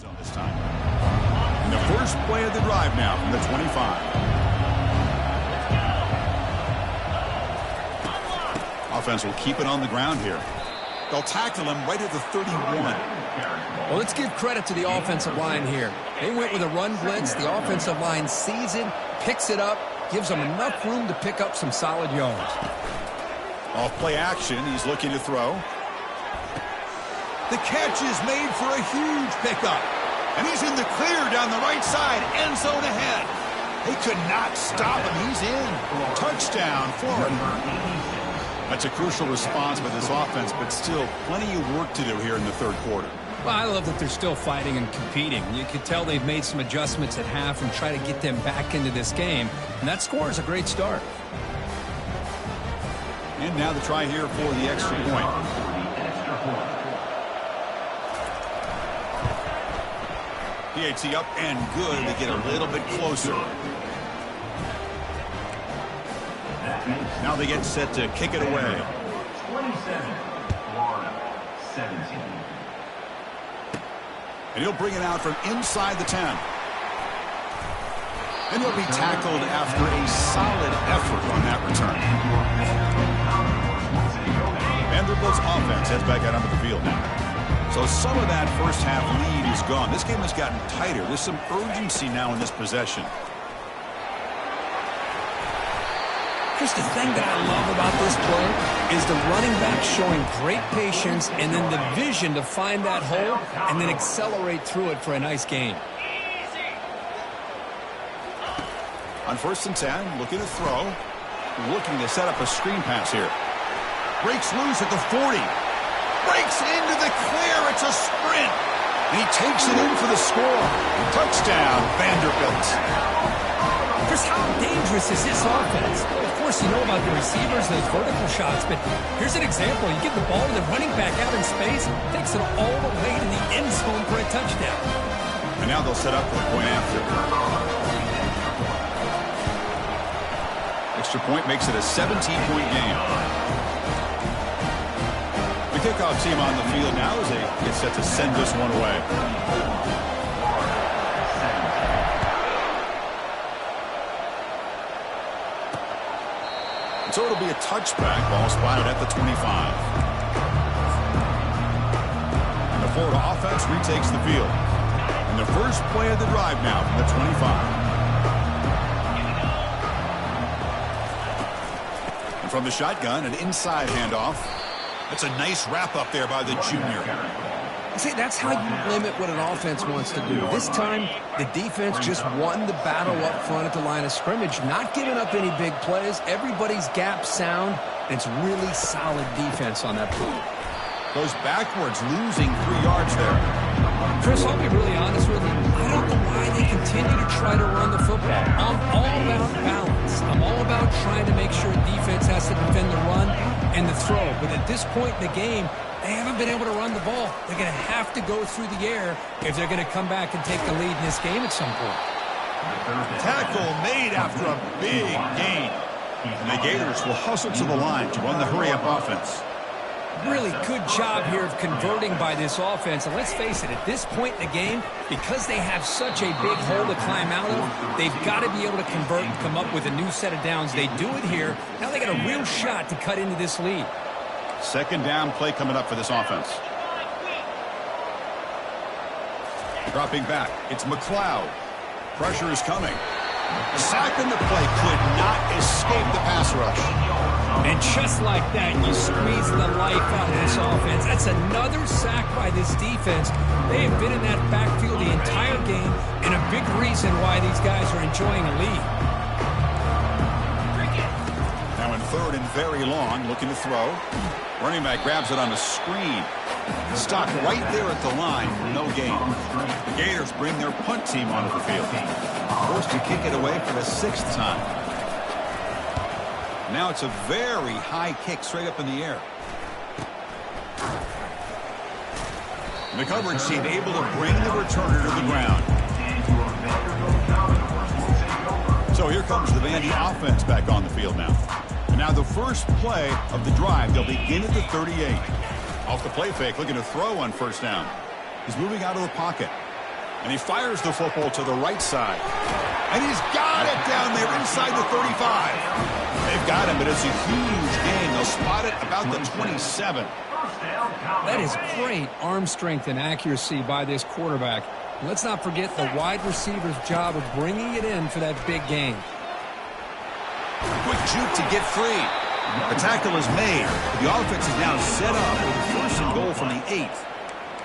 zone this time. And the first play of the drive now from the 25. Offense will keep it on the ground here. They'll tackle him right at the 31. Well, let's give credit to the offensive line here. They went with a run blitz. The offensive line sees it, picks it up, gives them enough room to pick up some solid yards. Off play action, he's looking to throw. The catch is made for a huge pickup. And he's in the clear down the right side, end zone ahead. They could not stop him. He's in. Touchdown, Florida. That's a crucial response by this offense, but still plenty of work to do here in the third quarter. Well, I love that they're still fighting and competing. You can tell they've made some adjustments at half and try to get them back into this game. And that score is a great start. And now the try here for the extra point. PAT up and good to get a little bit closer. Now they get set to kick it away. 27-17. And he'll bring it out from inside the 10. And he'll be tackled after a solid effort on that return. Vanderbilt's offense heads back out onto the field now. So some of that first half lead is gone. This game has gotten tighter. There's some urgency now in this possession. Here's the thing that I love about this play is the running back showing great patience and then the vision to find that hole and then accelerate through it for a nice gain. On 1st and 10, looking to throw. Looking to set up a screen pass here. Breaks loose at the 40. Breaks into the clear. It's a sprint. And he takes it in for the score. Touchdown, Vanderbilt. Chris, how dangerous is this offense? Well, of course, you know about the receivers, those vertical shots, but here's an example. You give the ball to the running back out in space, takes it all the way to the end zone for a touchdown. And now they'll set up for the point after. Extra point makes it a 17-point game. The kickoff team on the field now as they get set to send this one away. So it'll be a touchback, ball spotted at the 25. And the Florida offense retakes the field. And the first play of the drive now from the 25. And from the shotgun, an inside handoff. That's a nice wrap up there by the junior. See, that's how you limit what an offense wants to do. This time, the defense just won the battle up front at the line of scrimmage, not giving up any big plays. Everybody's gap sound. It's really solid defense on that play. Goes backwards, losing 3 yards there. Chris, I'll be really honest with you. I don't know why they continue to try to run the football. I'm all about balance. I'm all about trying to make sure defense has to defend the run and the throw. But at this point in the game, they haven't been able to run the ball. They're going to have to go through the air if they're going to come back and take the lead in this game at some point. Tackle made after a big gain. And the Gators will hustle to the line to run the hurry-up offense. Really good job here of converting by this offense. And let's face it, at this point in the game, because they have such a big hole to climb out of, they've got to be able to convert and come up with a new set of downs. They do it here. Now they got a real shot to cut into this lead. Second down play coming up for this offense. Dropping back, it's McLeod. Pressure is coming. The sack in the play could not escape the pass rush. And just like that, you squeeze the life out of this offense. That's another sack by this defense. They have been in that backfield the entire game, and a big reason why these guys are enjoying a lead. Now in 3rd and very long, looking to throw. Running back grabs it on the screen. Stopped right there at the line for no gain. The Gators bring their punt team onto the field. Forced to kick it away for the 6th time. Now it's a very high kick straight up in the air. And the coverage team able to bring the returner to the ground. So here comes the Vandy offense back on the field now. And now the first play of the drive. They'll begin at the 38. Off the play fake, looking to throw on 1st down. He's moving out of the pocket. And he fires the football to the right side. And he's got it down there inside the 35. They've got him, but it's a huge gain. They'll spot it about the 27. That is great arm strength and accuracy by this quarterback. Let's not forget the wide receiver's job of bringing it in for that big gain. Quick juke to get free. The tackle is made. The offense is now set up with a 1st and goal from the 8.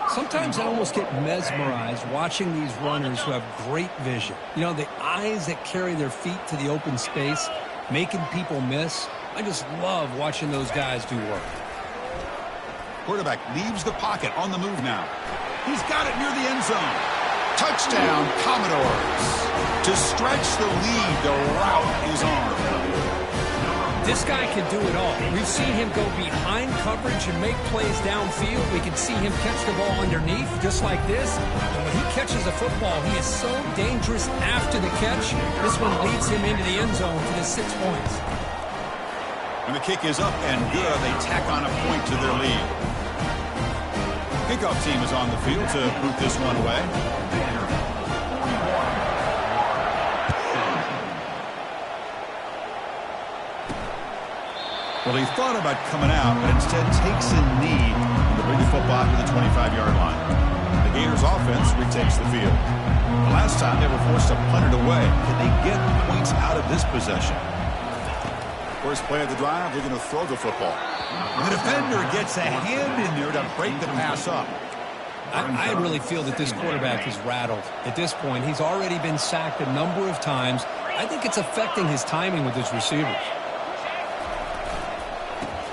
Sometimes I almost get mesmerized watching these runners who have great vision. You know, the eyes that carry their feet to the open space, making people miss. I just love watching those guys do work. Quarterback leaves the pocket on the move now. He's got it near the end zone. Touchdown, Commodores. To stretch the lead, the route is on. This guy can do it all. We've seen him go behind coverage and make plays downfield. We can see him catch the ball underneath just like this. And when he catches a football, he is so dangerous after the catch. This one leads him into the end zone for the 6 points. And the kick is up and good. They tack on a point to their lead. Kickoff team is on the field to boot this one away. Well, he thought about coming out, but instead takes a knee to bring the football to the 25-yard line. The Gators offense retakes the field. The last time they were forced to punt it away. Can they get points out of this possession? First play of the drive, they're going to throw the football. The defender gets a hand in there to break the pass up. I really feel that this quarterback is rattled. At this point, he's already been sacked a number of times. I think it's affecting his timing with his receivers.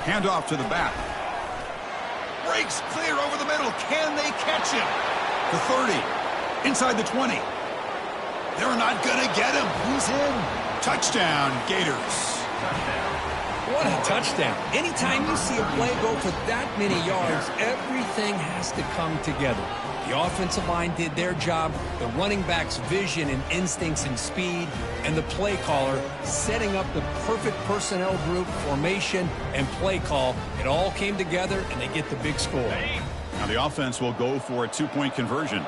Handoff to the back. Breaks clear over the middle. Can they catch him? The 30. Inside the 20. They're not going to get him. He's in. Touchdown, Gators. What a touchdown. Anytime you see a play go for that many yards, everything has to come together. The offensive line did their job, the running back's vision and instincts and speed, and the play caller setting up the perfect personnel group, formation, and play call. It all came together, and they get the big score. Now the offense will go for a 2-point conversion.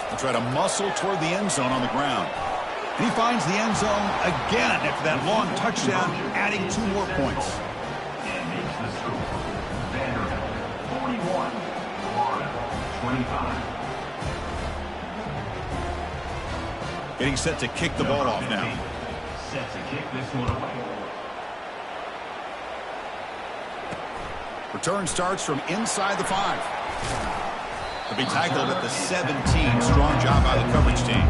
They'll try to muscle toward the end zone on the ground. He finds the end zone again after that long touchdown, adding 2 more points. And makes the score. Vanderbilt, 41, Florida, 25. Getting set to kick the ball off now. Set to kick this one away. Return starts from inside the 5. They'll be tackled at the 17. Strong job by the coverage team.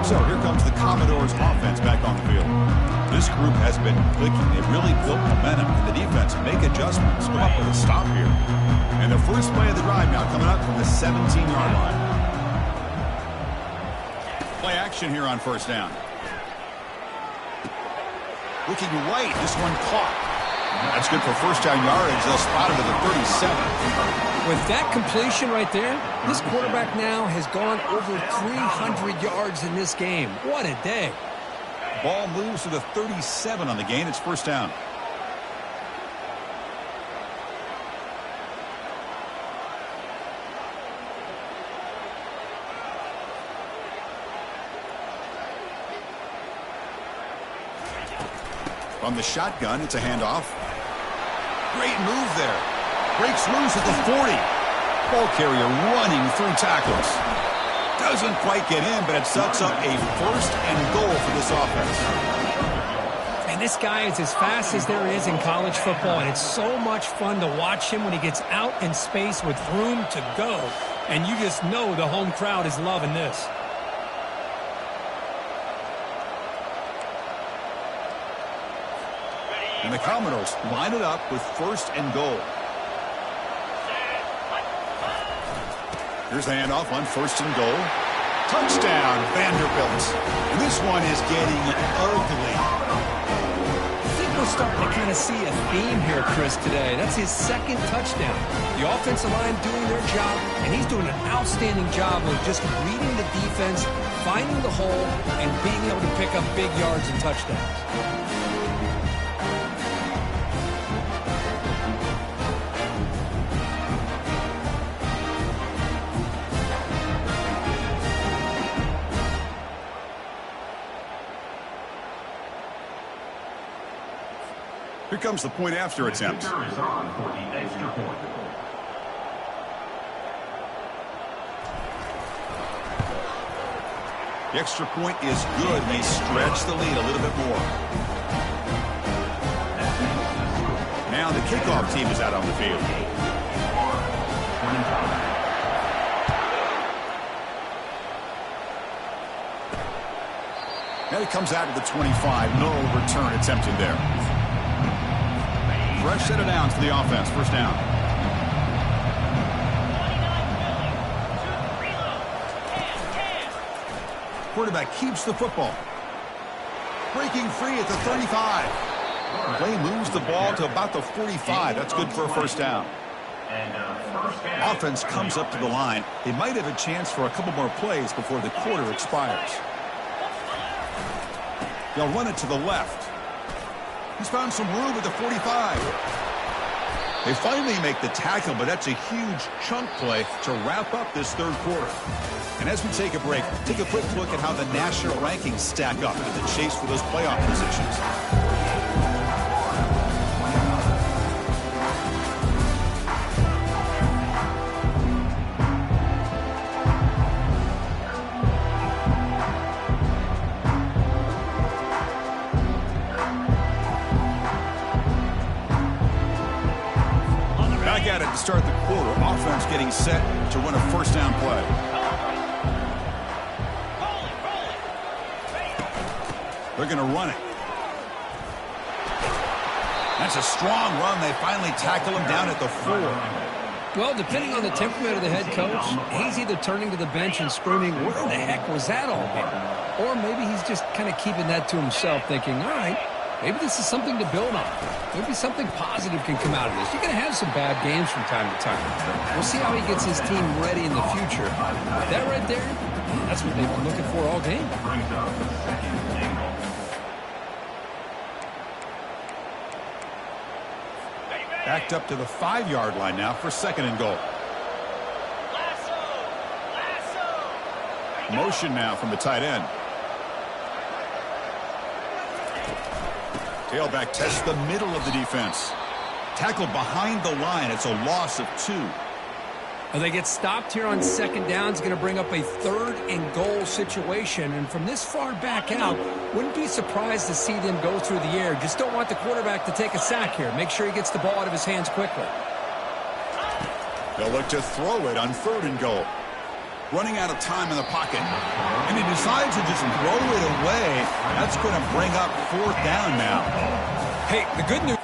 So here comes the Commodores offense back on the field. This group has been clicking. They've really built momentum. Can the defense make adjustments? Come up with a stop here. And the first play of the drive now coming up from the 17-yard line. Play action here on first down. Looking right. This one caught. That's good for first down yardage. They'll spot it at the 37. With that completion right there, this quarterback now has gone over 300 yards in this game. What a day. Ball moves to the 37 on the gain. It's first down. From the shotgun, it's a handoff. Great move there. Breaks loose at the 40. Ball carrier running through tackles. Doesn't quite get in, but it sets up a first and goal for this offense. And this guy is as fast as there is in college football, and it's so much fun to watch him when he gets out in space with room to go. And you just know the home crowd is loving this. And the Commodores line it up with first and goal. Here's the handoff on first and goal. Touchdown, Vanderbilt. And this one is getting ugly. I think we're starting to kind of see a theme here, Chris, today. That's his second touchdown. The offensive line doing their job, and he's doing an outstanding job of just reading the defense, finding the hole, and being able to pick up big yards and touchdowns. Here comes the point after attempt. Is on for the extra point. The extra point is good. They stretch the lead a little bit more. Now the kickoff team is out on the field. Now he comes out to the 25. No return attempted there. Fresh set of downs for the offense. First down. Quarterback keeps the football. Breaking free at the 35. Play moves the ball to about the 45. That's good for a first down. Offense comes up to the line. They might have a chance for a couple more plays before the quarter expires. They'll run it to the left. He's found some room at the 45. They finally make the tackle, but that's a huge chunk play to wrap up this third quarter. And as we take a break, take a quick look at how the national rankings stack up in the chase for those playoff positions. Back at it to start the quarter. Offense getting set to run a first down play. They're going to run it. That's a strong run. They finally tackle him down at the 4. Well, depending on the temperament of the head coach, he's either turning to the bench and screaming, where the heck was that all been? Or maybe he's just kind of keeping that to himself, thinking, all right, maybe this is something to build on. Maybe something positive can come out of this. You're going to have some bad games from time to time. We'll see how he gets his team ready in the future. That right there, that's what they've been looking for all game. Backed up to the 5-yard line now for second and goal. Motion now from the tight end. Tailback tests the middle of the defense. Tackled behind the line. It's a loss of 2. Well, they get stopped here on second down. It's going to bring up a third and goal situation. And from this far back out, wouldn't be surprised to see them go through the air. Just don't want the quarterback to take a sack here. Make sure he gets the ball out of his hands quickly. They'll look to throw it on third and goal. Running out of time in the pocket. And he decides to just throw it away. That's going to bring up fourth down now. Hey, the good news.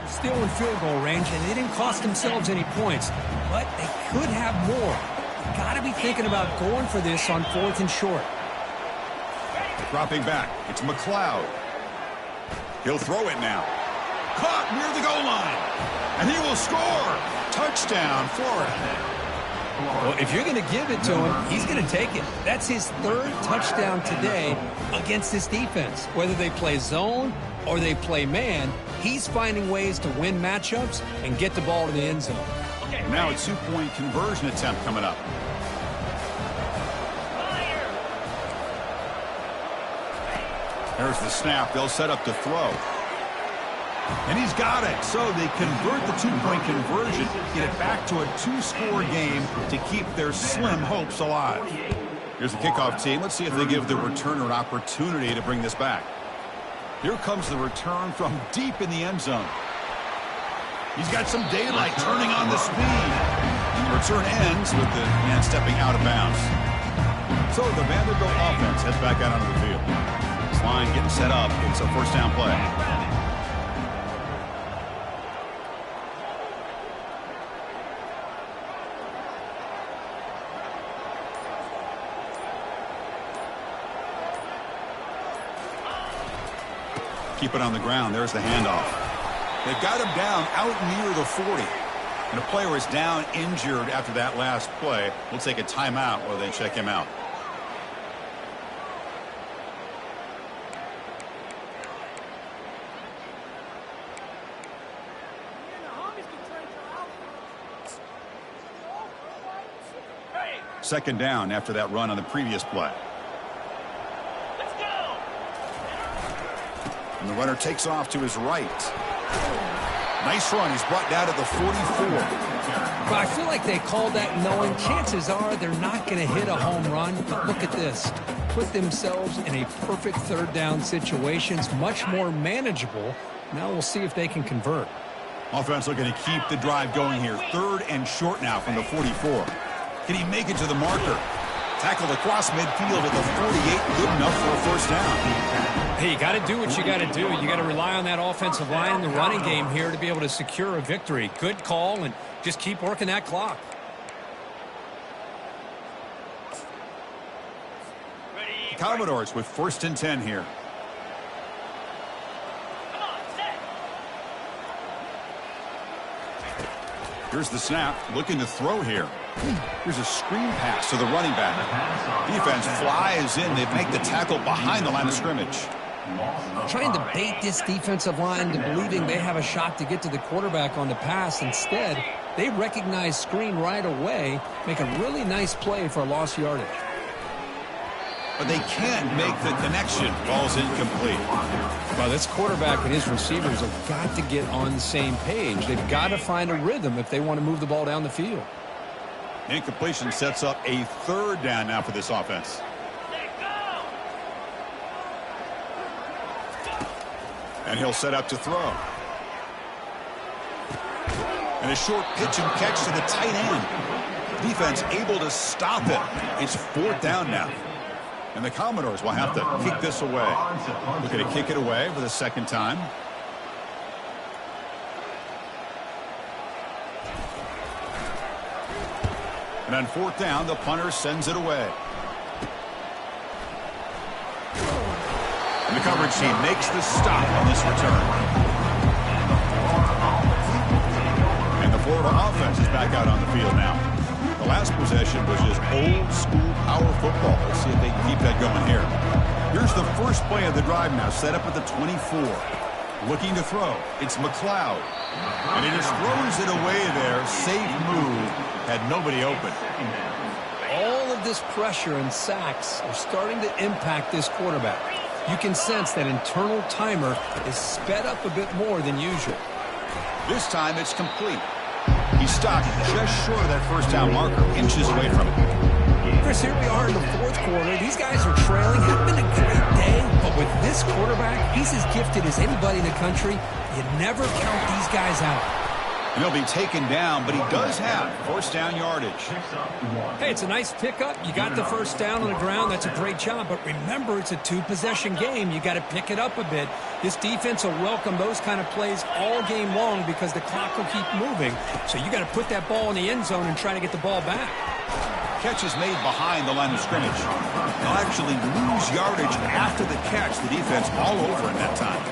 Still in field goal range, and they didn't cost themselves any points, but they could have more. You got to be thinking about going for this on 4th and short. Dropping back, it's McLeod. He'll throw it now. Caught near the goal line, and he will score. Touchdown, Florida. Well, if you're going to give it to him, he's going to take it. That's his 3rd touchdown today against this defense. Whether they play zone or they play man, he's finding ways to win matchups and get the ball to the end zone. Now a 2-point conversion attempt coming up. There's the snap. They'll set up to throw. And he's got it. So they convert the 2-point conversion, get it back to a 2-score game to keep their slim hopes alive. Here's the kickoff team. Let's see if they give the returner an opportunity to bring this back. Here comes the return from deep in the end zone. He's got some daylight turning on the speed. And the return ends with the man stepping out of bounds. So the Vanderbilt offense heads back out onto the field. This line getting set up. It's a first down play. Keep it on the ground. There's the handoff. They've got him down out near the 40. And a player is down injured after that last play. We'll take a timeout while they check him out. Second down after that run on the previous play. And the runner takes off to his right. Nice run. He's brought down to the 44. But I feel like they called that knowing chances are they're not going to hit a home run. But look at this. Put themselves in a perfect third down situation. It's much more manageable. Now we'll see if they can convert. Offense looking to keep the drive going here. Third and short now from the 44. Can he make it to the marker? Tackled across midfield at the 48. Good enough for a first down. Hey, you got to do what you got to do. You got to rely on that offensive line in the running game here to be able to secure a victory. Good call, and just keep working that clock. The Commodores with 1st and 10 here. Here's the snap, looking to throw here. Here's a screen pass to the running back. Defense flies in. They make the tackle behind the line of scrimmage. Trying to bait this defensive line to believing they have a shot to get to the quarterback on the pass. Instead, they recognize screen right away, make a really nice play for a lost yardage. But they can't make the connection. Ball's incomplete. Well, this quarterback and his receivers have got to get on the same page. They've got to find a rhythm if they want to move the ball down the field. Incompletion sets up a third down now for this offense. And he'll set up to throw. And a short pitch and catch to the tight end. Defense able to stop it. It's 4th down now. And the Commodores will have to kick this away. Looking to kick it away for the second time. And on 4th down, the punter sends it away. And the coverage team makes the stop on this return. And the Florida offense is back out on the field now. The last possession was just old school power football. Let's see if they can keep that going here. Here's the first play of the drive now, set up at the 24. Looking to throw. It's McLeod. And he just throws it away there. Safe move. Had nobody open. All of this pressure and sacks are starting to impact this quarterback. You can sense that internal timer is sped up a bit more than usual. This time it's complete. He stopped just short of that first down marker, inches away from it. Chris, here we are in the 4th quarter. These guys are trailing. It's been a great day, but with this quarterback, he's as gifted as anybody in the country. You never count these guys out. And he'll be taken down, but he does have first down yardage. Hey, it's a nice pickup. You got the first down on the ground. That's a great job. But remember, it's a 2-possession game. You got to pick it up a bit. This defense will welcome those kind of plays all game long because the clock will keep moving. So you got to put that ball in the end zone and try to get the ball back. Catch is made behind the line of scrimmage. They'll actually lose yardage after the catch. The defense all over in that time.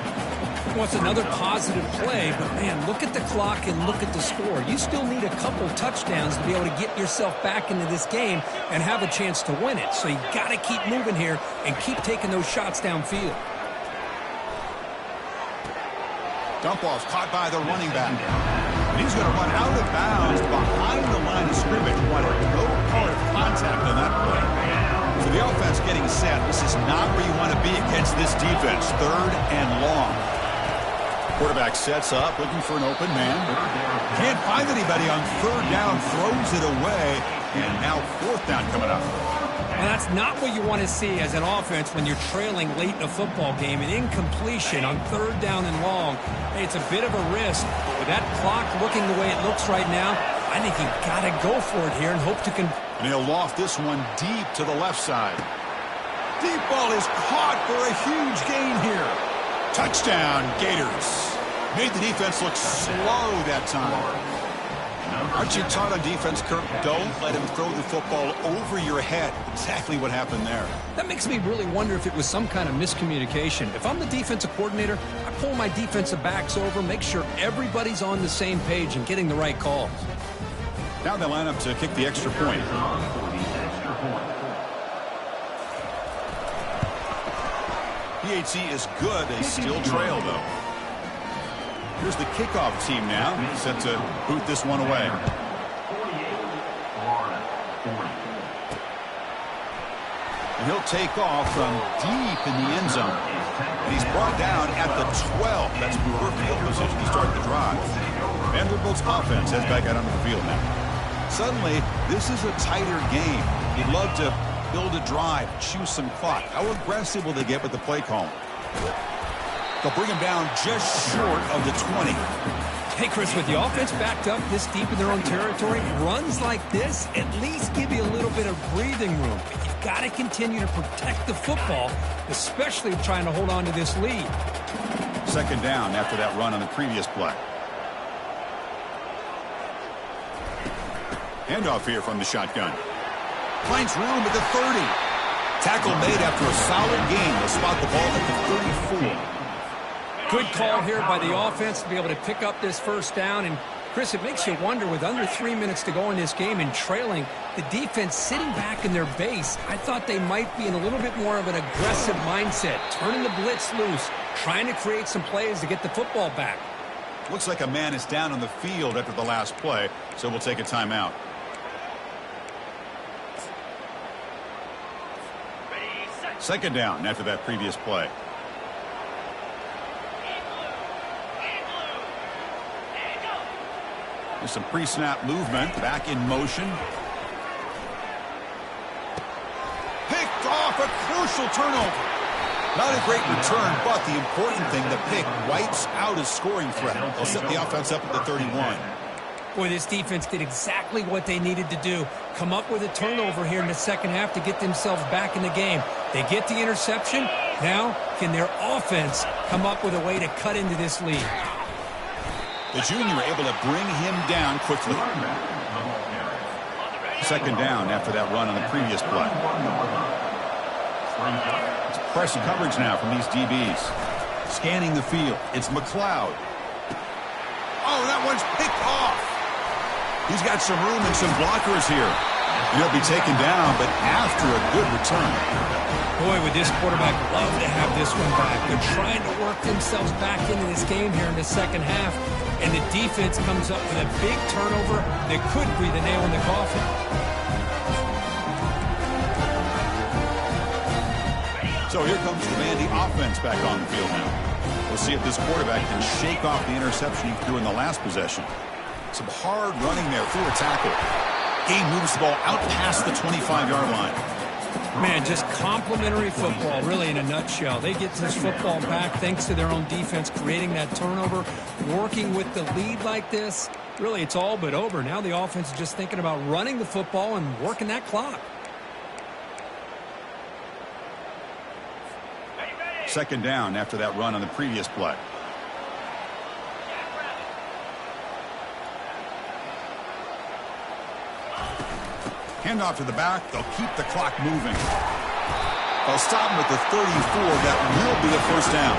Well, it's another positive play, but man, look at the clock and look at the score. You still need a couple touchdowns to be able to get yourself back into this game and have a chance to win it. So you got to keep moving here and keep taking those shots downfield. Dump off caught by the running back. And he's going to run out of bounds behind the line of scrimmage. Wanted no part of contact on that play. So the offense getting set. This is not where you want to be against this defense. 3rd and long. Quarterback sets up, looking for an open man. Can't find anybody on 3rd down, throws it away, and now 4th down coming up. Well, that's not what you want to see as an offense when you're trailing late in a football game. An incompletion on 3rd down and long. Hey, it's a bit of a risk. With that clock looking the way it looks right now, I think you've got to go for it here and hope to And he'll loft this one deep to the left side. Deep ball is caught for a huge gain here. Touchdown, Gators. Made the defense look slow that time. Aren't you taught on defense, Kirk? Don't let him throw the football over your head. Exactly what happened there. That makes me really wonder if it was some kind of miscommunication. If I'm the defensive coordinator, I pull my defensive backs over, make sure everybody's on the same page and getting the right calls. Now they line up to kick the extra point. PHC is good. They still trail, though. Here's the kickoff team now, set to boot this one away. And he'll take off from deep in the end zone. And he's brought down at the 12. That's poor field position to start the drive. Vanderbilt's offense heads back out onto the field now. Suddenly, this is a tighter game. You'd love to build a drive, choose some clock. How aggressive will they get with the play call? They'll bring him down just short of the 20. Hey, Chris, with the offense backed up this deep in their own territory, runs like this at least give you a little bit of breathing room. But you've got to continue to protect the football, especially trying to hold on to this lead. Second down after that run on the previous play. Handoff here from the shotgun. Finds room at the 30. Tackle made after a solid gain. They'll spot the ball at the 34. Good call here by the offense to be able to pick up this first down. And, Chris, it makes you wonder, with under 3 minutes to go in this game and trailing, the defense sitting back in their base, I thought they might be in a little bit more of an aggressive mindset, turning the blitz loose, trying to create some plays to get the football back. Looks like a man is down on the field after the last play, so we'll take a timeout. Second down after that previous play. There's some pre-snap movement, back in motion. Picked off, a crucial turnover. Not a great return, but the important thing, the pick wipes out a scoring threat. They'll set the offense up at the 31. Boy, this defense did exactly what they needed to do. Come up with a turnover here in the second half to get themselves back in the game. They get the interception. Now, can their offense come up with a way to cut into this lead? The junior able to bring him down quickly. Second down after that run on the previous play. It's press coverage now from these DBs. Scanning the field. It's McLeod. Oh, that one's picked off. He's got some room and some blockers here. He'll be taken down, but after a good return. Boy, would this quarterback love to have this one back. They're trying to work themselves back into this game here in the second half, and the defense comes up with a big turnover that could be the nail in the coffin. So here comes the Vandy offense back on the field now. We'll see if this quarterback can shake off the interception he threw in the last possession. Some hard running there through a tackle. Game moves the ball out past the 25-yard line. Man, just complimentary football, really, in a nutshell. They get this football back thanks to their own defense creating that turnover, working with the lead like this. Really, it's all but over. Now the offense is just thinking about running the football and working that clock. Second down after that run on the previous play. Handoff to the back. They'll keep the clock moving. They'll stop him at the 34. That will be a first down.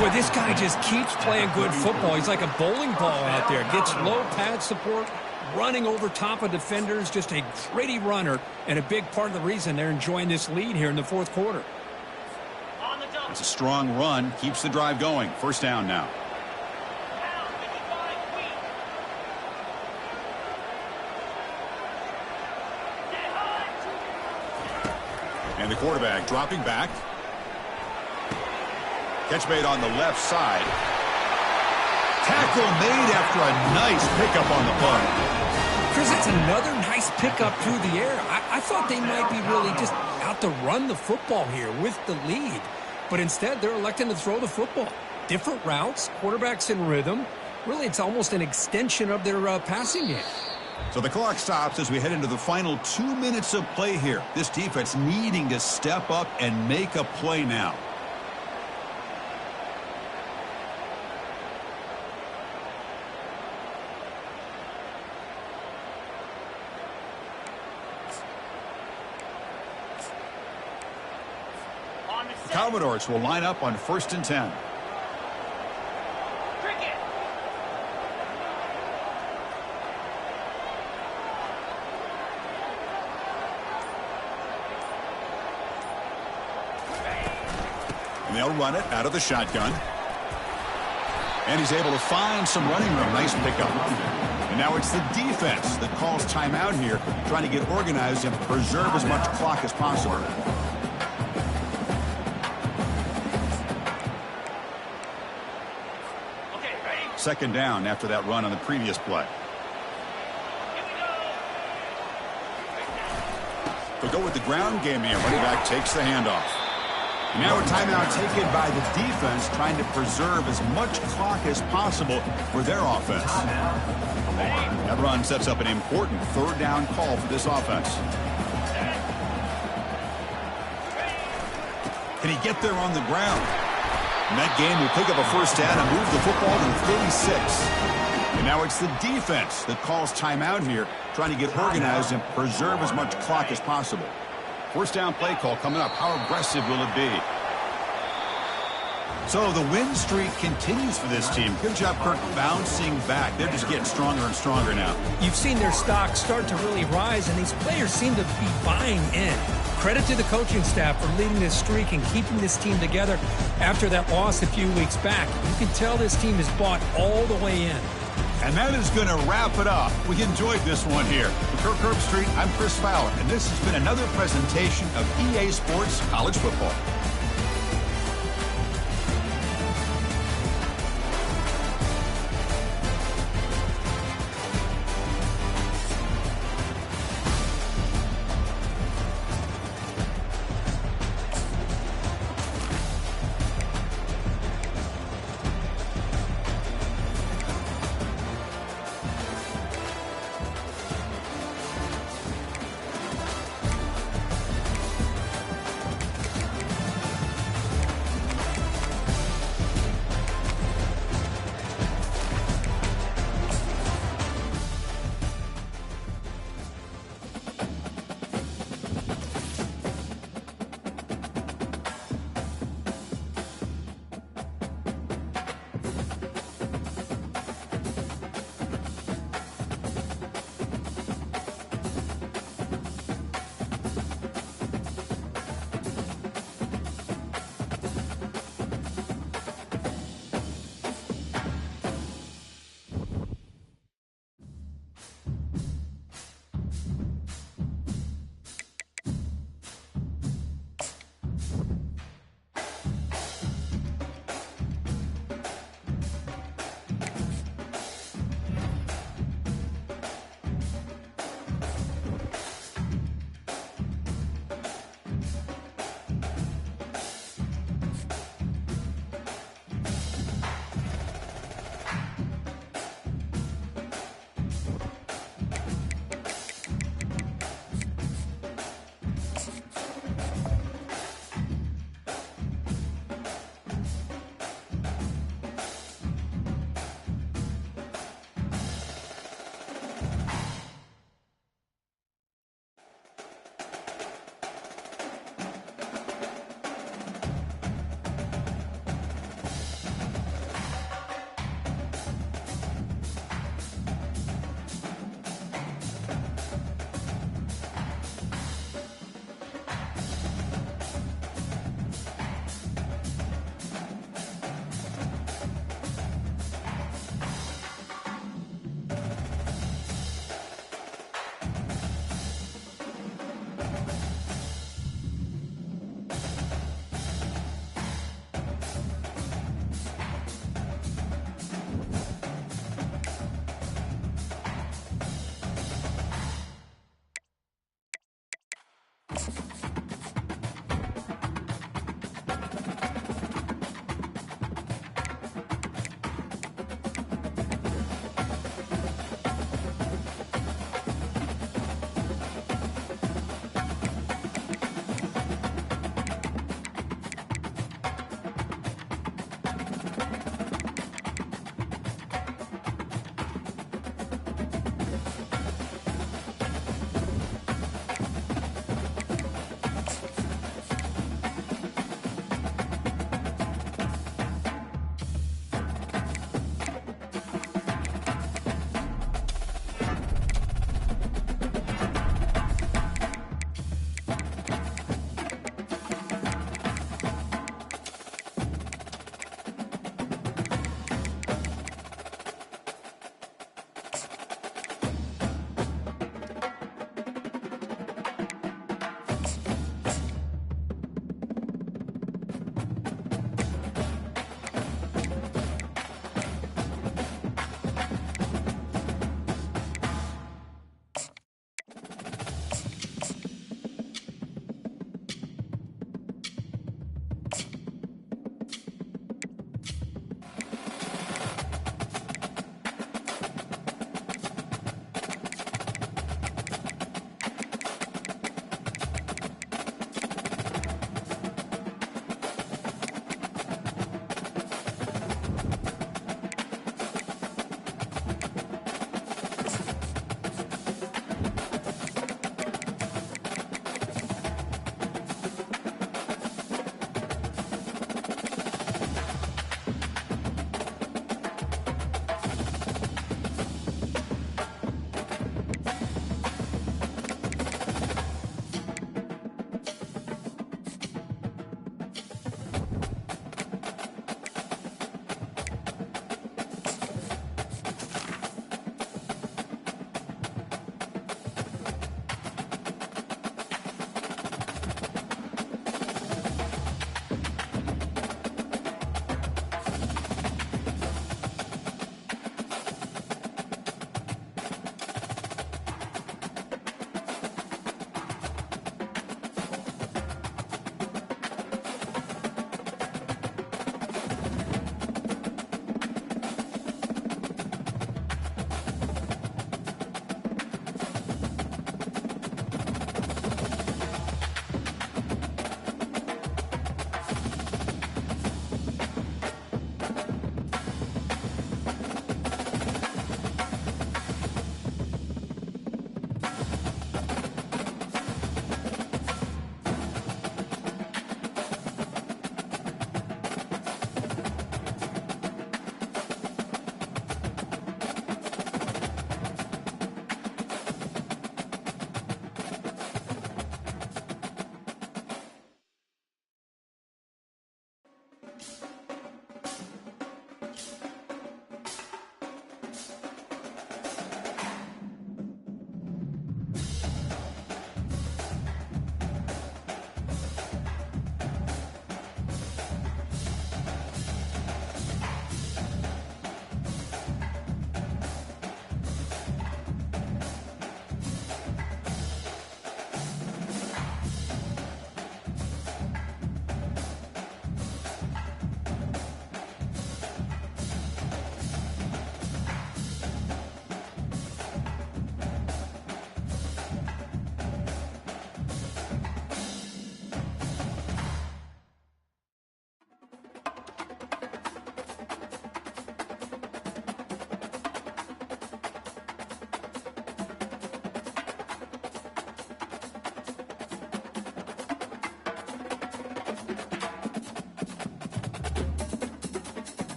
Boy, this guy just keeps playing good football. He's like a bowling ball out there. Gets low pad support, running over top of defenders. Just a gritty runner, and a big part of the reason they're enjoying this lead here in the fourth quarter. It's a strong run. Keeps the drive going. First down now. And the quarterback dropping back. Catch made on the left side. Tackle made after a nice pickup on the punt. Chris, it's another nice pickup through the air. I thought they might be really just out to run the football here with the lead. But instead, they're electing to throw the football. Different routes, quarterbacks in rhythm. Really, it's almost an extension of their passing game. So the clock stops as we head into the final 2 minutes of play here. This defense needing to step up and make a play now. Commodores will line up on 1st and 10. And they'll run it out of the shotgun. And he's able to find some running room. Nice pickup. And now it's the defense that calls timeout here, trying to get organized and preserve as much clock as possible. Second down after that run on the previous play. They'll go with the ground game here. Running back takes the handoff. And now a timeout taken by the defense, trying to preserve as much clock as possible for their offense. That run sets up an important third down call for this offense. Can he get there on the ground? And that game will pick up a first down and move the football to the 36. And now it's the defense that calls timeout here, trying to get organized and preserve as much clock as possible. First down play call coming up. How aggressive will it be? So the win streak continues for this team. Good job, Kirk, bouncing back. They're just getting stronger and stronger now. You've seen their stock start to really rise, and these players seem to be buying in. Credit to the coaching staff for leading this streak and keeping this team together after that loss a few weeks back. You can tell this team is bought all the way in. And that is going to wrap it up. We enjoyed this one here. For Kirk Herbstreit, I'm Chris Fowler, and this has been another presentation of EA Sports College Football.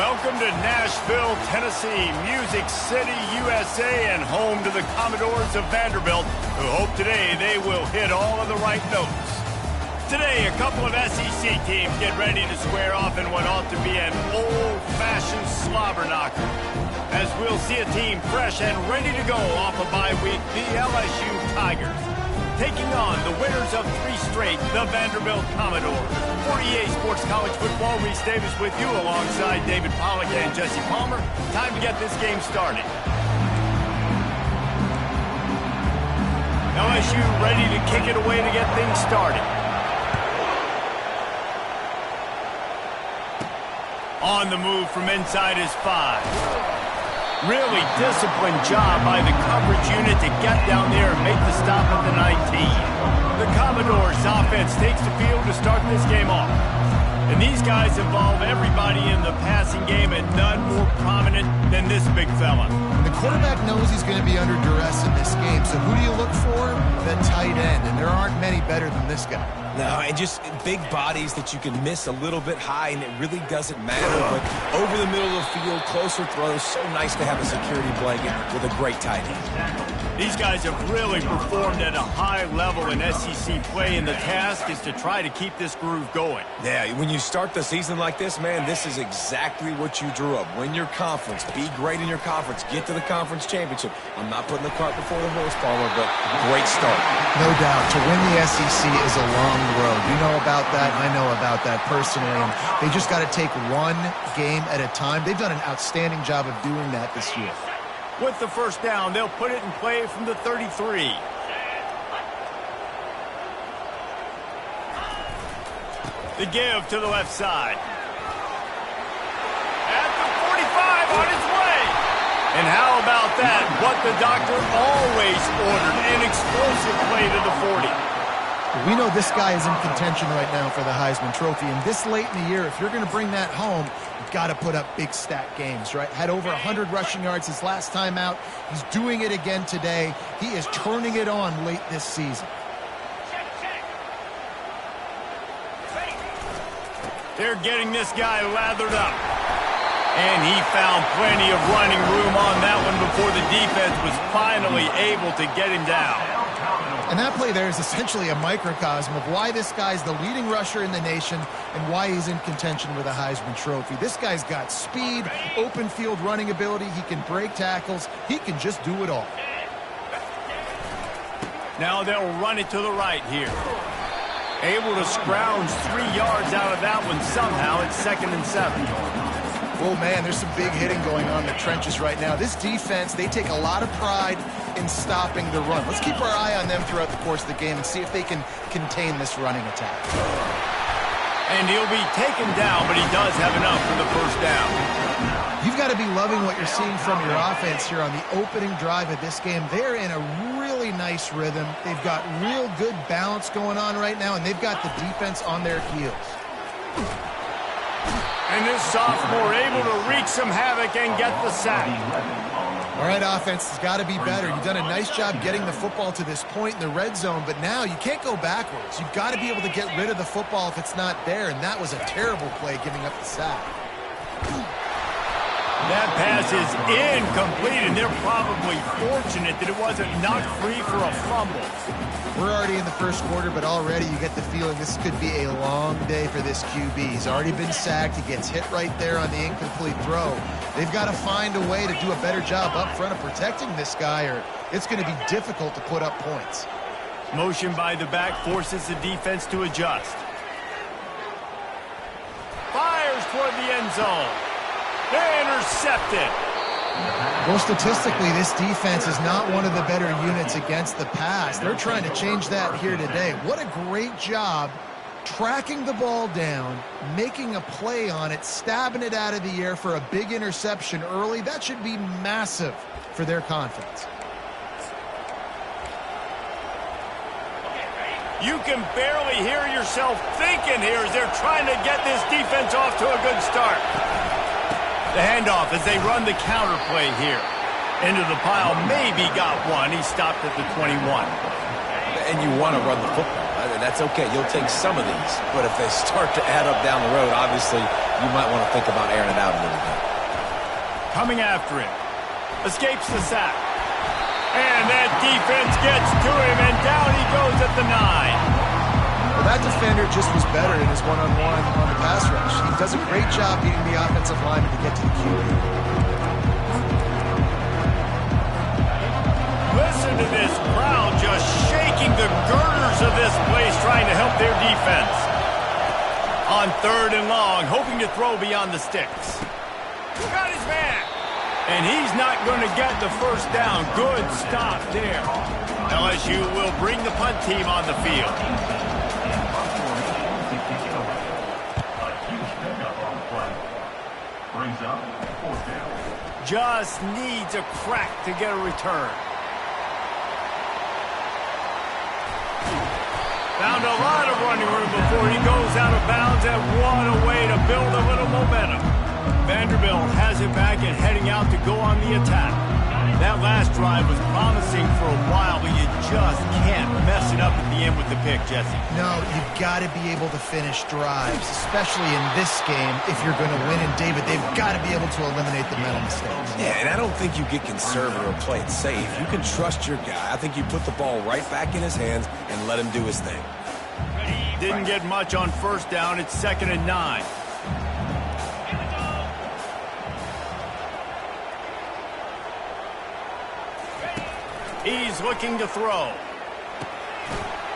Welcome to Nashville, Tennessee, Music City, USA, and home to the Commodores of Vanderbilt, who hope today they will hit all of the right notes. Today, a couple of SEC teams get ready to square off in what ought to be an old-fashioned slobber knocker, as we'll see a team fresh and ready to go off a bye week, the LSU Tigers, taking on the winners of 3 straight, the Vanderbilt Commodores. For EA Sports College Football, Reese Davis with you alongside David Pollack and Jesse Palmer. Time to get this game started. LSU ready to kick it away to get things started. On the move from inside his 5. Really disciplined job by the coverage unit to get down there and make the stop at the 19. The Commodores offense takes the field to start this game off. And these guys involve everybody in the passing game, and none more prominent than this big fella. The quarterback knows he's going to be under duress in this game, so who do you look for? The tight end, and there aren't many better than this guy. No, and just big bodies that you can miss a little bit high, and it really doesn't matter. But over the middle of the field, closer throws, so nice to have a security blanket with a great tight end. These guys have really performed at a high level in SEC play, and the task is to try to keep this groove going. Yeah, when you start the season like this, man, this is exactly what you drew up. Win your conference, be great in your conference, get to the conference championship. I'm not putting the cart before the horse, Palmer, but great start. No doubt. To win the SEC is a long road. You know about that. I know about that personally. And they just got to take one game at a time. They've done an outstanding job of doing that this year. With the first down, they'll put it in play from the 33. The give to the left side. At the 45, on its way. And how about that? What the doctor always ordered, an explosive play to the 40. We know this guy is in contention right now for the Heisman Trophy, and this late in the year, if you're going to bring that home, you've got to put up big stat games, right? Had over 100 rushing yards his last time out. He's doing it again today. He is turning it on late this season. They're getting this guy lathered up. And he found plenty of running room on that one before the defense was finally able to get him down. And that play there is essentially a microcosm of why this guy's the leading rusher in the nation and why he's in contention with a Heisman Trophy. This guy's got speed, open field running ability. He can break tackles. He can just do it all. Now they'll run it to the right here. Able to scrounge 3 yards out of that one somehow. It's 2nd and 7. Oh, man, there's some big hitting going on in the trenches right now. This defense, they take a lot of pride in stopping the run. Let's keep our eye on them throughout the course of the game and see if they can contain this running attack. And he'll be taken down, but he does have enough for the first down. You've got to be loving what you're seeing from your offense here on the opening drive of this game. They're in a really nice rhythm. They've got real good balance going on right now, and they've got the defense on their heels. And this sophomore able to wreak some havoc and get the sack. All right, offense has got to be better. You've done a nice job getting the football to this point in the red zone, but now you can't go backwards. You've got to be able to get rid of the football if it's not there, and that was a terrible play giving up the sack. That pass is incomplete, and they're probably fortunate that it wasn't knocked free for a fumble. We're already in the first quarter, but already you get the feeling this could be a long day for this QB. He's already been sacked. He gets hit right there on the incomplete throw. They've got to find a way to do a better job up front of protecting this guy, or it's going to be difficult to put up points. Motion by the back forces the defense to adjust. Fires toward the end zone. Intercepted. Well, statistically, this defense is not one of the better units against the pass. They're trying to change that here today. What a great job tracking the ball down, making a play on it, stabbing it out of the air for a big interception early. That should be massive for their confidence. You can barely hear yourself thinking here as they're trying to get this defense off to a good start. The handoff as they run the counter play here. Into the pile, maybe got one. He stopped at the 21. And you want to run the football. and that's okay. You'll take some of these. But if they start to add up down the road, obviously, you might want to think about airing it out a little bit. Coming after him. Escapes the sack. And that defense gets to him, and down he goes at the 9. Well, that defender just was better in his one-on-one on the pass rush. He does a great job beating the offensive lineman to get to the QB. Listen to this crowd just shaking the girders of this place, trying to help their defense. On 3rd and long, hoping to throw beyond the sticks. Got his man. And he's not going to get the first down. Good stop there. LSU will bring the punt team on the field. Brings up 4th down. Just needs a crack to get a return. Found a lot of running room before he goes out of bounds, and what a way to build a little momentum. Vanderbilt has it back and heading out to go on the attack. That last drive was promising for a while, but you just can't mess it up at the end with the pick, Jesse. No, you've got to be able to finish drives, especially in this game if you're going to win. And, David, they've got to be able to eliminate the mental mistakes. Yeah, and I don't think you get conservative or play it safe. You can trust your guy. I think you put the ball right back in his hands and let him do his thing. Didn't get much on 1st down. It's 2nd and 9. He's looking to throw.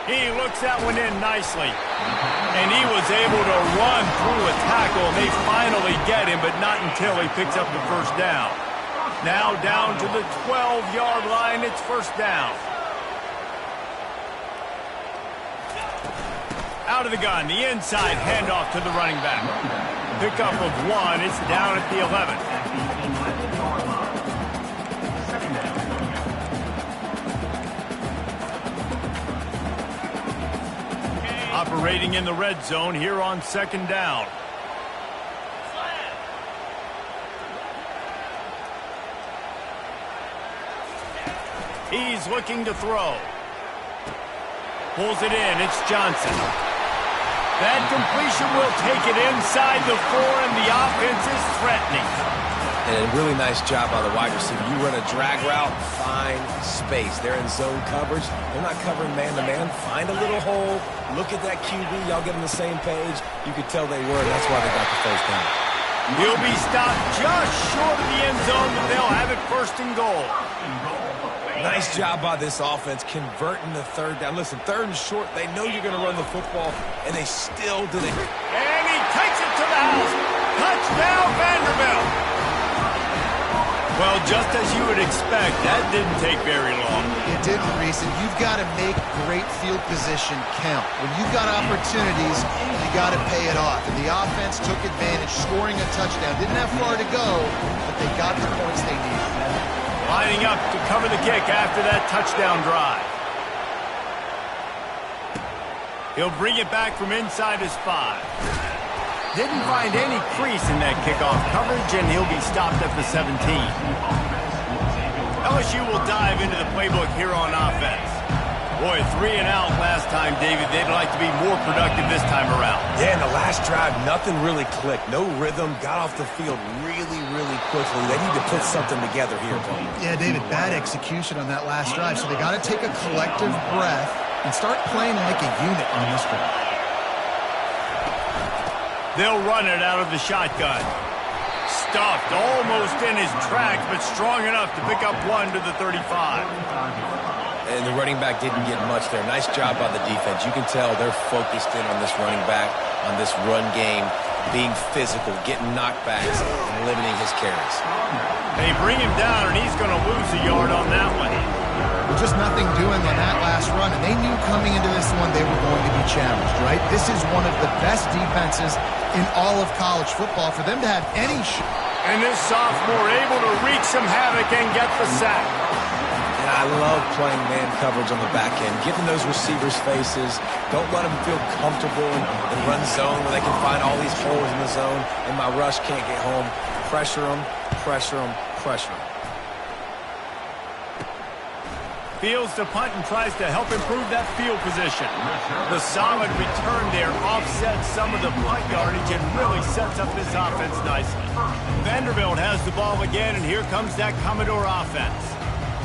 He looks that one in nicely. And he was able to run through a tackle, and they finally get him, but not until he picks up the 1st down. Now down to the 12-yard line. It's 1st down. Out of the gun, the inside handoff to the running back. Pickup of 1. It's down at the 11. Operating in the red zone here on 2nd down. He's looking to throw. Pulls it in. It's Johnson. That completion will take it inside the 4, and the offense is threatening. And a really nice job by the wide receiver. You run a drag route, find space. They're in zone coverage. They're not covering man-to-man. Find a little hole. Look at that QB. Y'all get on the same page. You could tell they were, and that's why they got the 1st down. He'll be stopped just short of the end zone, but they'll have it 1st and goal. Nice job by this offense converting the 3rd down. Listen, 3rd and short, they know you're going to run the football, and they still did it. And he takes it to the house. Touchdown, Vanderbilt. Well, just as you would expect, that didn't take very long. It didn't, Reese, and you've got to make great field position count. When you've got opportunities, you got to pay it off. And the offense took advantage, scoring a touchdown. Didn't have far to go, but they got the points they needed. Lining up to cover the kick after that touchdown drive. He'll bring it back from inside his 5. Didn't find any crease in that kickoff coverage, and he'll be stopped at the 17. LSU will dive into the playbook here on offense. Boy, 3 and out last time, David. They'd like to be more productive this time around. Yeah, in the last drive, nothing really clicked. No rhythm. Got off the field really, really quickly. They need to put something together here, Paul. Yeah, David, bad execution on that last drive, so they got to take a collective breath and start playing like a unit on this drive. They'll run it out of the shotgun. Stuffed almost in his tracks, but strong enough to pick up 1 to the 35. And the running back didn't get much there. Nice job by the defense. You can tell they're focused in on this running back, on this run game, being physical, getting knockbacks, and limiting his carries. They bring him down, and he's going to lose a yard on that one. Well, just nothing doing on that last run, and they knew coming into this one they were going to be challenged, right? This is one of the best defenses in all of college football. For them to have any shot. And this sophomore able to wreak some havoc and get the sack. And I love playing man coverage on the back end, giving those receivers faces. Don't let them feel comfortable and run zone where they can find all these holes in the zone, and my rush can't get home. Pressure them, pressure them, pressure them. Fields to punt and tries to help improve that field position. The solid return there offsets some of the punt yardage and really sets up this offense nicely. Vanderbilt has the ball again, and here comes that Commodore offense.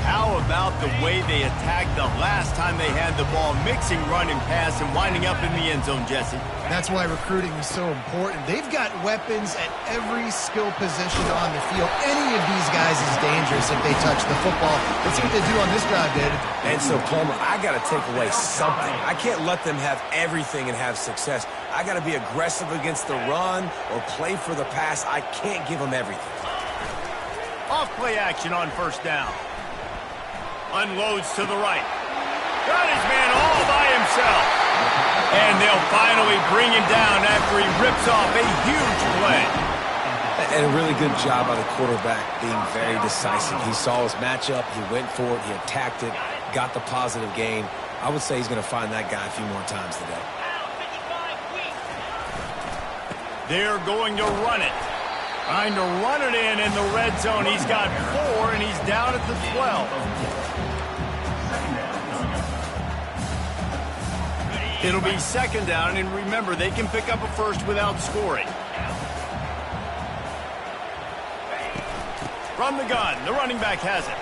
How about the way they attacked the last time they had the ball, mixing run and pass and winding up in the end zone, Jesse? That's why recruiting is so important. They've got weapons at every skill position on the field. Any of these guys is dangerous if they touch the football. Let's see what they do on this drive, David. And so, Palmer, I got to take away something. I can't let them have everything and have success. I got to be aggressive against the run or play for the pass. I can't give them everything. Off play action on first down. Unloads to the right. Got his man all by himself. And they'll finally bring him down after he rips off a huge play. And a really good job by the quarterback being very decisive. He saw his matchup, he went for it, he attacked it, got the positive gain. I would say he's going to find that guy a few more times today. They're going to run it. Trying to run it in the red zone. He's got 4, and he's down at the 12. It'll be second down, and remember, they can pick up a first without scoring. From the gun, the running back has it.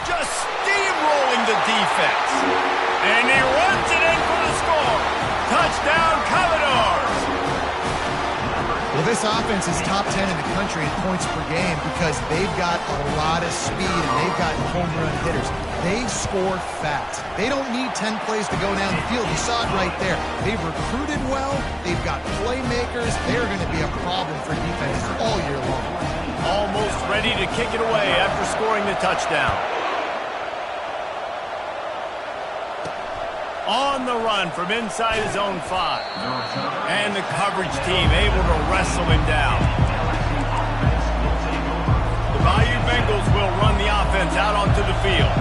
Just steamrolling the defense. And he runs it in for the score. Touchdown, Commodores! Well, this offense is top 10 in the country in points per game because they've got a lot of speed and they've got home run hitters. They score fast. They don't need 10 plays to go down the field. You saw it right there. They've recruited well. They've got playmakers. They're going to be a problem for defenses all year long. Almost ready to kick it away after scoring the touchdown. On the run from inside his own 5. And the coverage team able to wrestle him down. The Bayou Bengals will run the offense out onto the field.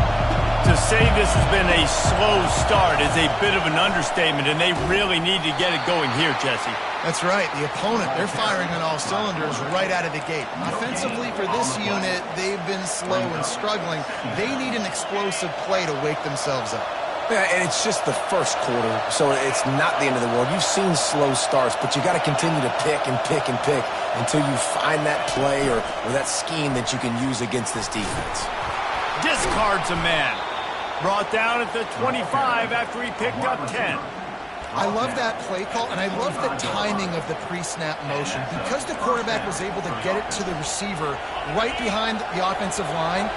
To say this has been a slow start is a bit of an understatement, and they really need to get it going here, Jesse. That's right. The opponent, they're firing on all cylinders right out of the gate. Offensively, for this unit, they've been slow and struggling. They need an explosive play to wake themselves up. Yeah, and it's just the first quarter, so it's not the end of the world. You've seen slow starts, but you got to continue to pick and pick and pick until you find that play or that scheme that you can use against this defense. Discards a man. Brought down at the 25 after he picked up 10. I love that play call, and I love the timing of the pre-snap motion. Because the quarterback was able to get it to the receiver right behind the offensive line,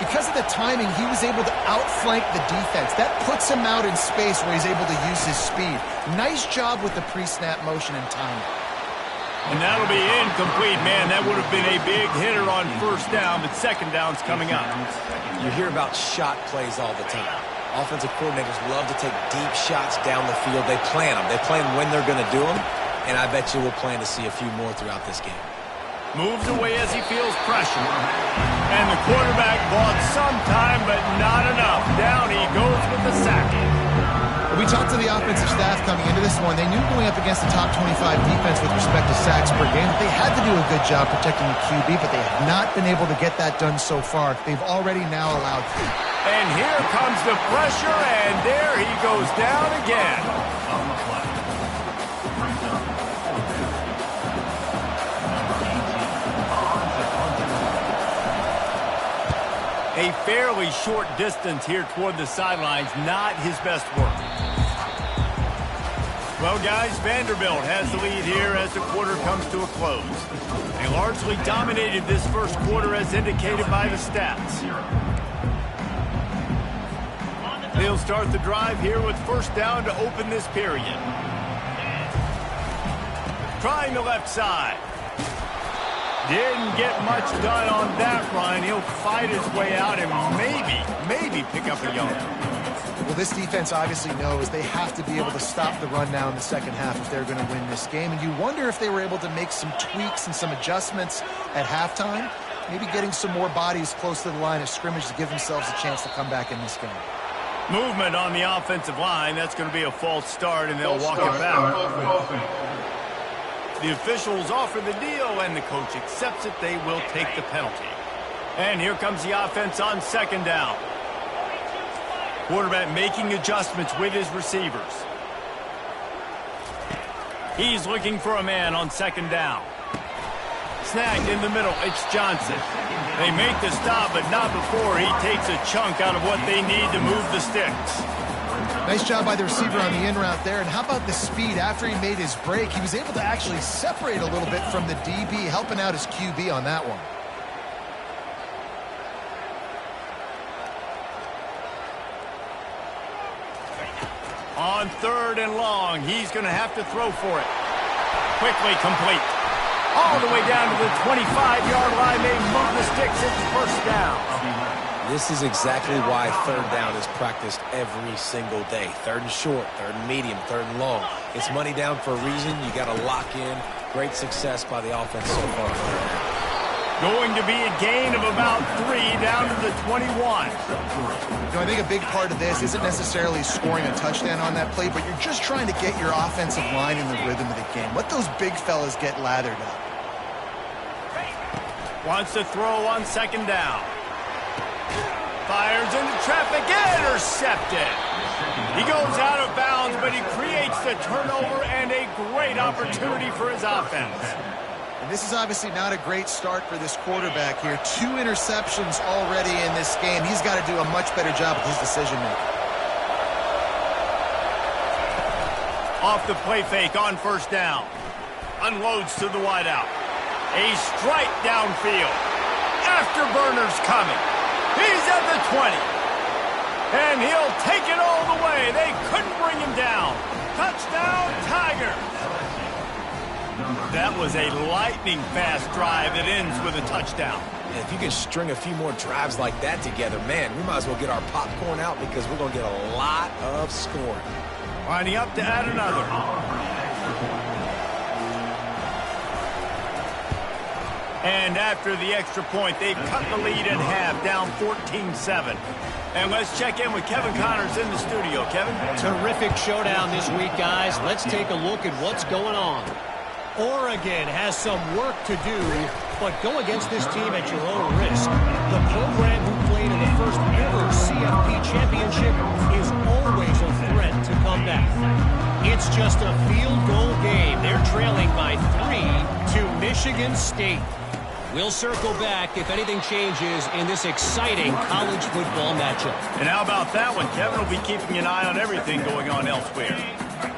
because of the timing, he was able to outflank the defense. That puts him out in space where he's able to use his speed. Nice job with the pre-snap motion and timing. And that'll be incomplete, man. That would have been a big hitter on first down, but second down's coming up. You hear about shot plays all the time. Offensive coordinators love to take deep shots down the field. They plan them. They plan when they're going to do them, and I bet you we'll plan to see a few more throughout this game. Moves away as he feels pressure. And the quarterback bought some time, but not enough. Down he goes with the sack. We talked to the offensive staff coming into this one. They knew going up against the top 25 defense with respect to sacks per game that they had to do a good job protecting the QB, but they have not been able to get that done so far. They've already now allowed 3. And here comes the pressure, and there he goes down again. A fairly short distance here toward the sidelines, not his best work. Well, guys, Vanderbilt has the lead here as the quarter comes to a close. They largely dominated this first quarter as indicated by the stats. They'll start the drive here with first down to open this period. Trying the left side. Didn't get much done on that run. He'll fight his way out and maybe pick up a yard. Well, this defense obviously knows they have to be able to stop the run now in the second half if they're going to win this game. And you wonder if they were able to make some tweaks and some adjustments at halftime, maybe getting some more bodies close to the line of scrimmage to give themselves a chance to come back in this game. Movement on the offensive line. That's going to be a false start, and they'll walk it back. The officials offer the deal, and the coach accepts it. They will take the penalty. And here comes the offense on second down. Quarterback making adjustments with his receivers. He's looking for a man on second down. Snagged in the middle, it's Johnson. They make the stop, but not before he takes a chunk out of what they need to move the sticks. Nice job by the receiver on the in route there. And how about the speed? After he made his break, he was able to actually separate a little bit from the DB, helping out his QB on that one. On 3rd and long, he's going to have to throw for it. Quickly complete. All the way down to the 25-yard line. They move the sticks. It's first down. This is exactly why 3rd down is practiced every single day. 3rd and short, 3rd and medium, 3rd and long. It's money down for a reason. You got to lock in. Great success by the offense so far. Going to be a gain of about 3 down to the 21. You know, I think a big part of this isn't necessarily scoring a touchdown on that play, but you're just trying to get your offensive line in the rhythm of the game. Let those big fellas get lathered up. Wants to throw on 2nd down. Fires into traffic, intercepted. He goes out of bounds, but he creates the turnover and a great opportunity for his offense. And this is obviously not a great start for this quarterback here. 2 interceptions already in this game. He's got to do a much better job with his decision-making. Off the play fake on 1st down. Unloads to the wideout. A strike downfield. Afterburner's coming. He's at the 20. And he'll take it all the way. They couldn't bring him down. Touchdown, Tigers. That was a lightning-fast drive that ends with a touchdown. And if you can string a few more drives like that together, man, we might as well get our popcorn out because we're going to get a lot of scoring. Winding up to add another. And after the extra point, they've cut the lead in half, down 14-7. And let's check in with Kevin Connors in the studio. Kevin? Terrific showdown this week, guys. Let's take a look at what's going on. Oregon has some work to do, but go against this team at your own risk. The program who played in the first ever CFP championship is always a threat to come back. It's just a field goal game. They're trailing by 3 to Michigan State. We'll circle back if anything changes in this exciting college football matchup. And how about that one? Kevin will be keeping an eye on everything going on elsewhere.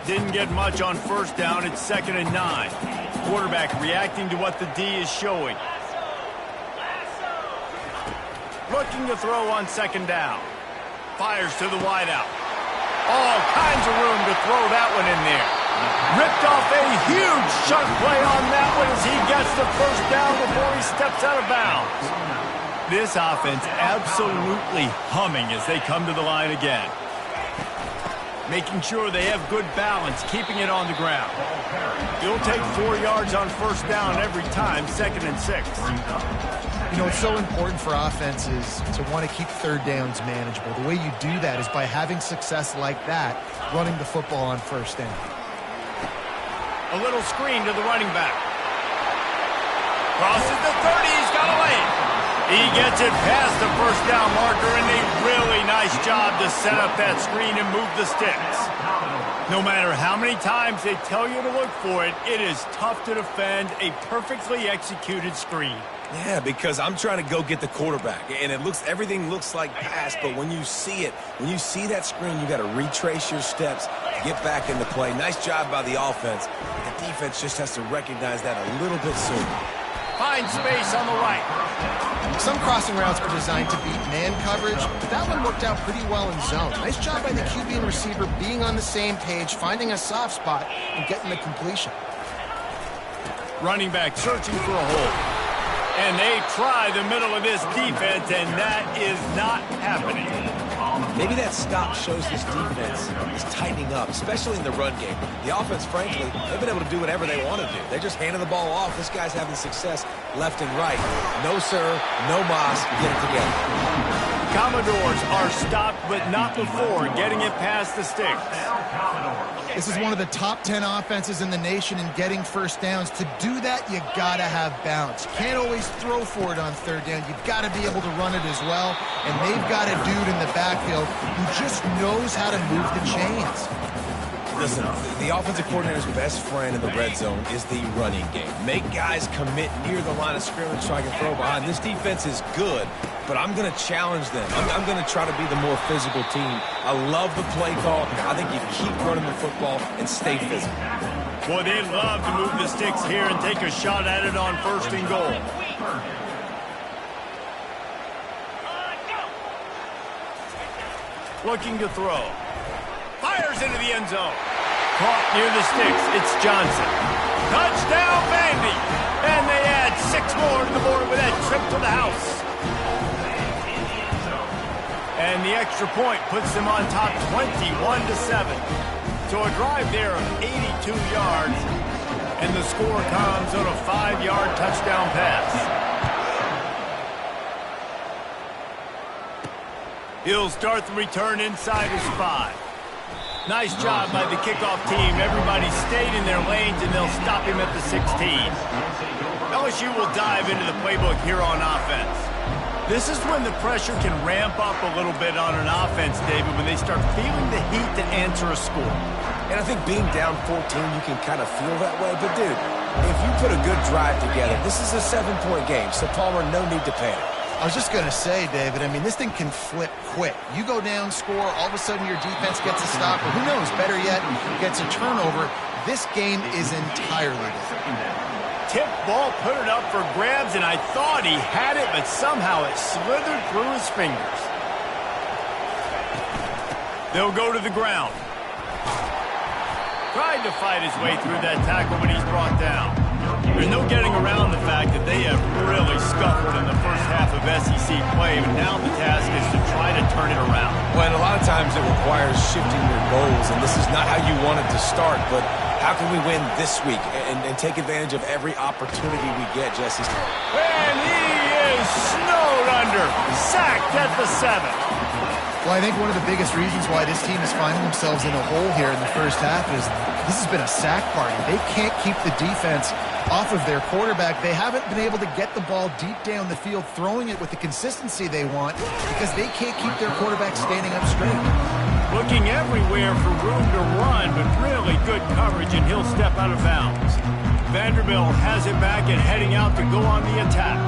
Didn't get much on 1st down. It's 2nd and 9. Quarterback reacting to what the D is showing. Looking to throw on 2nd down. Fires to the wideout. All kinds of room to throw that one in there. Ripped off a huge chunk play on that one as he gets the 1st down before he steps out of bounds. This offense absolutely humming as they come to the line again. Making sure they have good balance, keeping it on the ground. He'll take 4 yards on 1st down every time, 2nd and 6. You know, it's so important for offenses to want to keep 3rd downs manageable. The way you do that is by having success like that, running the football on 1st down. A little screen to the running back. Crosses the 30, he's got a lane. He gets it past the 1st down marker, and a really nice job to set up that screen and move the sticks. No matter how many times they tell you to look for it, it is tough to defend a perfectly executed screen. Yeah, because I'm trying to go get the quarterback, and everything looks like pass, but when you see it, when you see that screen, you got to retrace your steps, get back into play. Nice job by the offense. The defense just has to recognize that a little bit sooner. Find space on the right. Some crossing routes are designed to beat man coverage, but that one worked out pretty well in zone. Nice job by the QB and receiver being on the same page, finding a soft spot, and getting the completion. Running back searching for a hole. And they try the middle of this defense, and that is not happening. Maybe that stop shows this defense is tightening up, especially in the run game. The offense, frankly, they've been able to do whatever they want to do. They're just handing the ball off. This guy's having success left and right. No, sir, no mas, get it together. Commodores are stopped, but not before getting it past the sticks. This is one of the top 10 offenses in the nation in getting first downs. To do that, you got to have balance. You can't always throw for it on third down. You've got to be able to run it as well. And they've got a dude in the backfield who just knows how to move the chains. Listen, the offensive coordinator's best friend in the red zone is the running game. Make guys commit near the line of scrimmage so I can throw behind. This defense is good, but I'm going to challenge them. I'm going to try to be the more physical team. I love the play call. I think you keep running the football and stay physical. Boy, they love to move the sticks here and take a shot at it on first and goal. Looking to throw. Fires into the end zone. Caught near the sticks. It's Johnson. Touchdown, Vandy. And they add 6 more to the board with that trip to the house. And the extra point puts them on top 21-7. So a drive there of 82 yards. And the score comes on a 5-yard touchdown pass. He'll start the return inside his 5. Nice job by the kickoff team. Everybody stayed in their lanes, and they'll stop him at the 16. LSU will dive into the playbook here on offense. This is when the pressure can ramp up a little bit on an offense, David, when they start feeling the heat to answer a score. And I think being down 14, you can kind of feel that way. But, dude, if you put a good drive together, this is a 7-point game, so, Palmer, no need to panic. I was just going to say, David, I mean, this thing can flip quick. You go down, score, all of a sudden your defense gets a stop, or who knows, better yet, gets a turnover. This game is entirely different. Tip ball, put it up for grabs, and I thought he had it, but somehow it slithered through his fingers. They'll go to the ground. Tried to fight his way through that tackle, but he's brought down. There's no getting around the fact that they have really scuffled in the first half of SEC play, but now the task is to try to turn it around. Well, and a lot of times it requires shifting your goals, and this is not how you wanted to start, but how can we win this week and take advantage of every opportunity we get, Jesse? And he is snowed under, sacked at the 7. Well, I think one of the biggest reasons why this team is finding themselves in a hole here in the first half is this has been a sack party. They can't keep the defense off of their quarterback. They haven't been able to get the ball deep down the field, throwing it with the consistency they want because they can't keep their quarterback standing up straight. Looking everywhere for room to run, but really good coverage, and he'll step out of bounds. Vanderbilt has it back and heading out to go on the attack.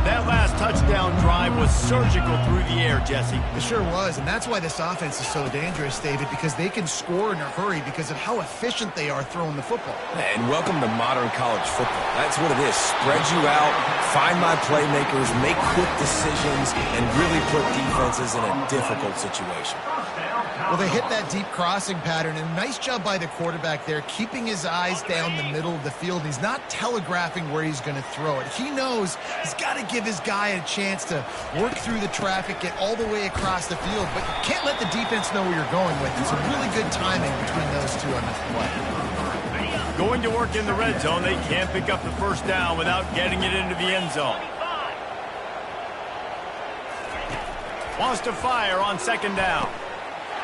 That last touchdown drive was surgical through the air, Jesse. It sure was, and that's why this offense is so dangerous, David, because they can score in a hurry because of how efficient they are throwing the football. And welcome to modern college football. That's what it is. Spread you out, find my playmakers, make quick decisions, and really put defenses in a difficult situation. Well, they hit that deep crossing pattern, and nice job by the quarterback there, keeping his eyes down the middle of the field. He's not telegraphing where he's going to throw it. He knows he's got to give his guy a chance to work through the traffic, get all the way across the field, but you can't let the defense know where you're going with it. Some really good timing between those two on this play. Going to work in the red zone, they can't pick up the first down without getting it into the end zone. Wants to fire on second down.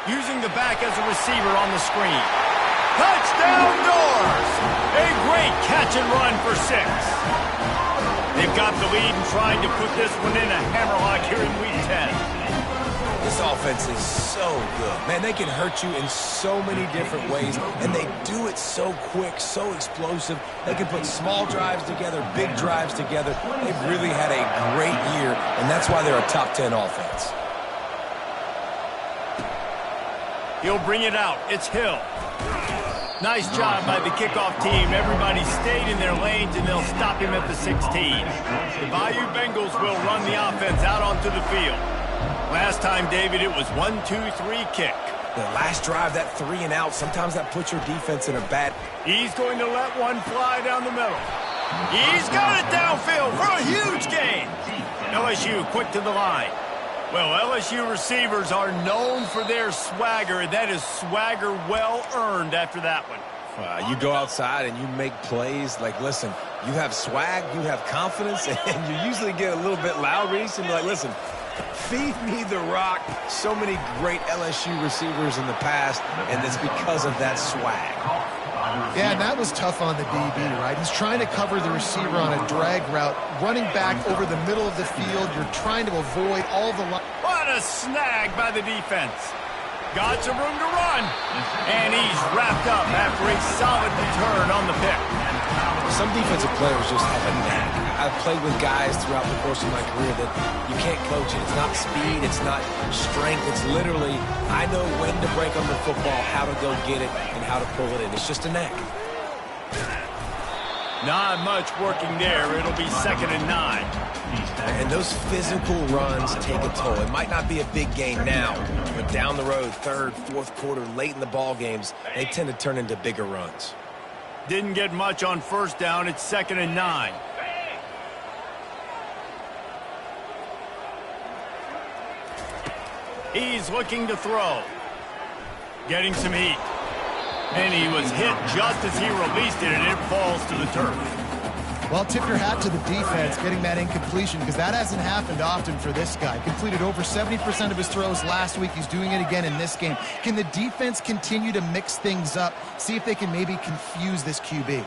Using the back as a receiver on the screen. Touchdown Doors! A great catch and run for 6. They've got the lead and trying to put this one in a hammerlock here in Week 10. This offense is so good. Man, they can hurt you in so many different ways, and they do it so quick, so explosive. They can put small drives together, big drives together. They've really had a great year, and that's why they're a top 10 offense. He'll bring it out. It's Hill. Nice job by the kickoff team. Everybody stayed in their lanes, and they'll stop him at the 16. The Bayou Bengals will run the offense out onto the field. Last time, David, it was 1-2-3 kick. The last drive, that 3 and out, sometimes that puts your defense in a bad... He's going to let one fly down the middle. He's got it downfield for a huge gain. LSU quick to the line. Well, LSU receivers are known for their swagger, and that is swagger well earned after that one. You go outside and you make plays. Like, listen, you have swag, you have confidence, and you usually get a little bit loud, Reese, and be like, listen, Feed me the rock. So many great LSU receivers in the past, and it's because of that swag. Yeah, and that was tough on the DB, right? He's trying to cover the receiver on a drag route, running back over the middle of the field. You're trying to avoid all the... What a snag by the defense. Got some room to run. And he's wrapped up after a solid return on the pick. Some defensive players just have a knack. I've played with guys throughout the course of my career that you can't coach it. It's not speed, it's not strength. It's literally, I know when to break on the football, how to go get it, and how to pull it in. It's just a knack. Not much working there. It'll be 2nd and 9. And those physical runs take a toll. It might not be a big game now, but down the road, 3rd, 4th quarter, late in the ball games, they tend to turn into bigger runs. Didn't get much on 1st down. It's 2nd and 9. He's looking to throw. Getting some heat. And he was hit just as he released it, and it falls to the turf. Well, tip your hat to the defense getting that incompletion, because that hasn't happened often for this guy. Completed over 70% of his throws last week. He's doing it again in this game. Can the defense continue to mix things up? See if they can maybe confuse this QB.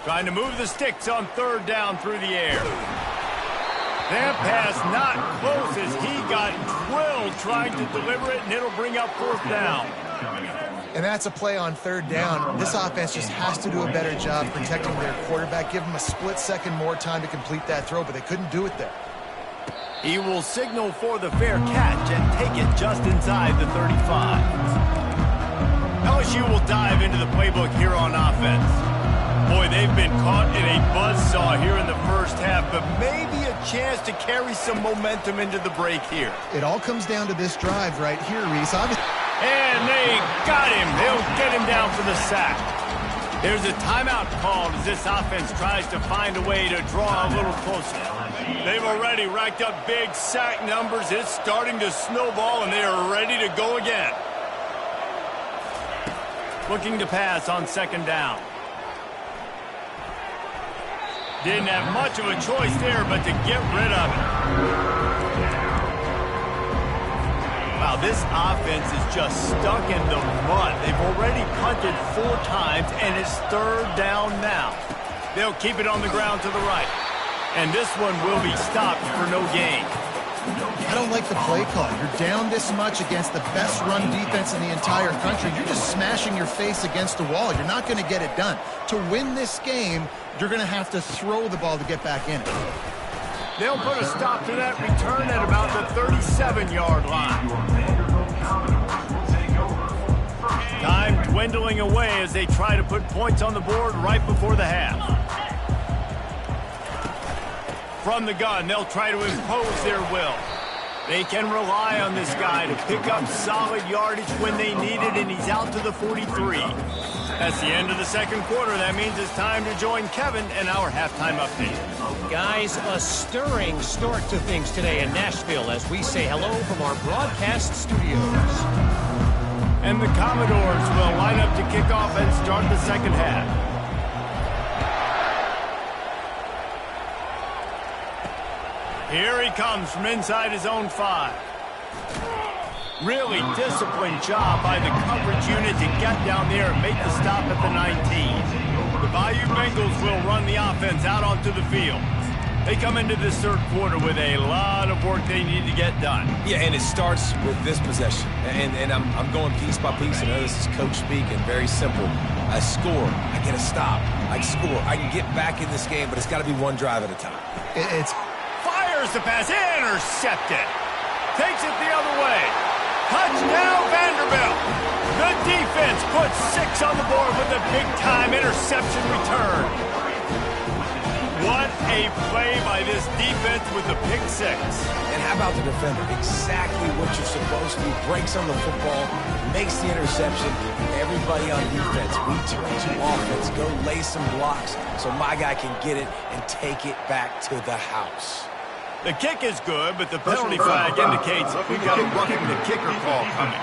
Trying to move the sticks on 3rd down through the air. That pass not close as he got drilled trying to deliver it, and it'll bring up 4th down. And that's a play on 3rd down. This offense just has to do a better job protecting their quarterback. Give him a split second more time to complete that throw, but they couldn't do it there. He will signal for the fair catch and take it just inside the 35. LSU will dive into the playbook here on offense. Boy, they've been caught in a buzzsaw here in the 1st half, but maybe a chance to carry some momentum into the break here. It all comes down to this drive right here, Reese. And they got him. They'll get him down for the sack. There's a timeout called as this offense tries to find a way to draw a little closer. They've already racked up big sack numbers. It's starting to snowball, and they are ready to go again. Looking to pass on 2nd down. Didn't have much of a choice there, but to get rid of it. Wow, this offense is just stuck in the mud. They've already punted 4 times, and it's 3rd down now. They'll keep it on the ground to the right. And this one will be stopped for no gain. I don't like the play call. You're down this much against the best run defense in the entire country. You're just smashing your face against the wall. You're not going to get it done. To win this game, you're going to have to throw the ball to get back in it. They'll put a stop to that return at about the 37-yard line. Time dwindling away as they try to put points on the board right before the half. From the gun, they'll try to impose their will. They can rely on this guy to pick up solid yardage when they need it, and he's out to the 43. That's the end of the 2nd quarter. That means it's time to join Kevin and our halftime update. Guys, a stirring start to things today in Nashville as we say hello from our broadcast studios. And the Commodores will line up to kick off and start the 2nd half. Here he comes from inside his own 5. Really disciplined job by the coverage unit to get down there and make the stop at the 19. The Bayou Bengals will run the offense out onto the field. They come into this 3rd quarter with a lot of work they need to get done. Yeah, and it starts with this possession. And I'm going piece by piece. I know this is coach speak and very simple. I score. I get a stop. I score. I can get back in this game, but it's got to be one drive at a time. Fires the pass. Intercepted. Takes it the other way. Touchdown, Vanderbilt. The defense puts 6 on the board with a big-time interception return. What a play by this defense with the pick 6. And how about the defender? Exactly what you're supposed to do. Breaks on the football, makes the interception. Everybody on defense, we turn to offense. Go lay some blocks so my guy can get it and take it back to the house. The kick is good, but the penalty flag indicates we've got a roughing the kicker call coming.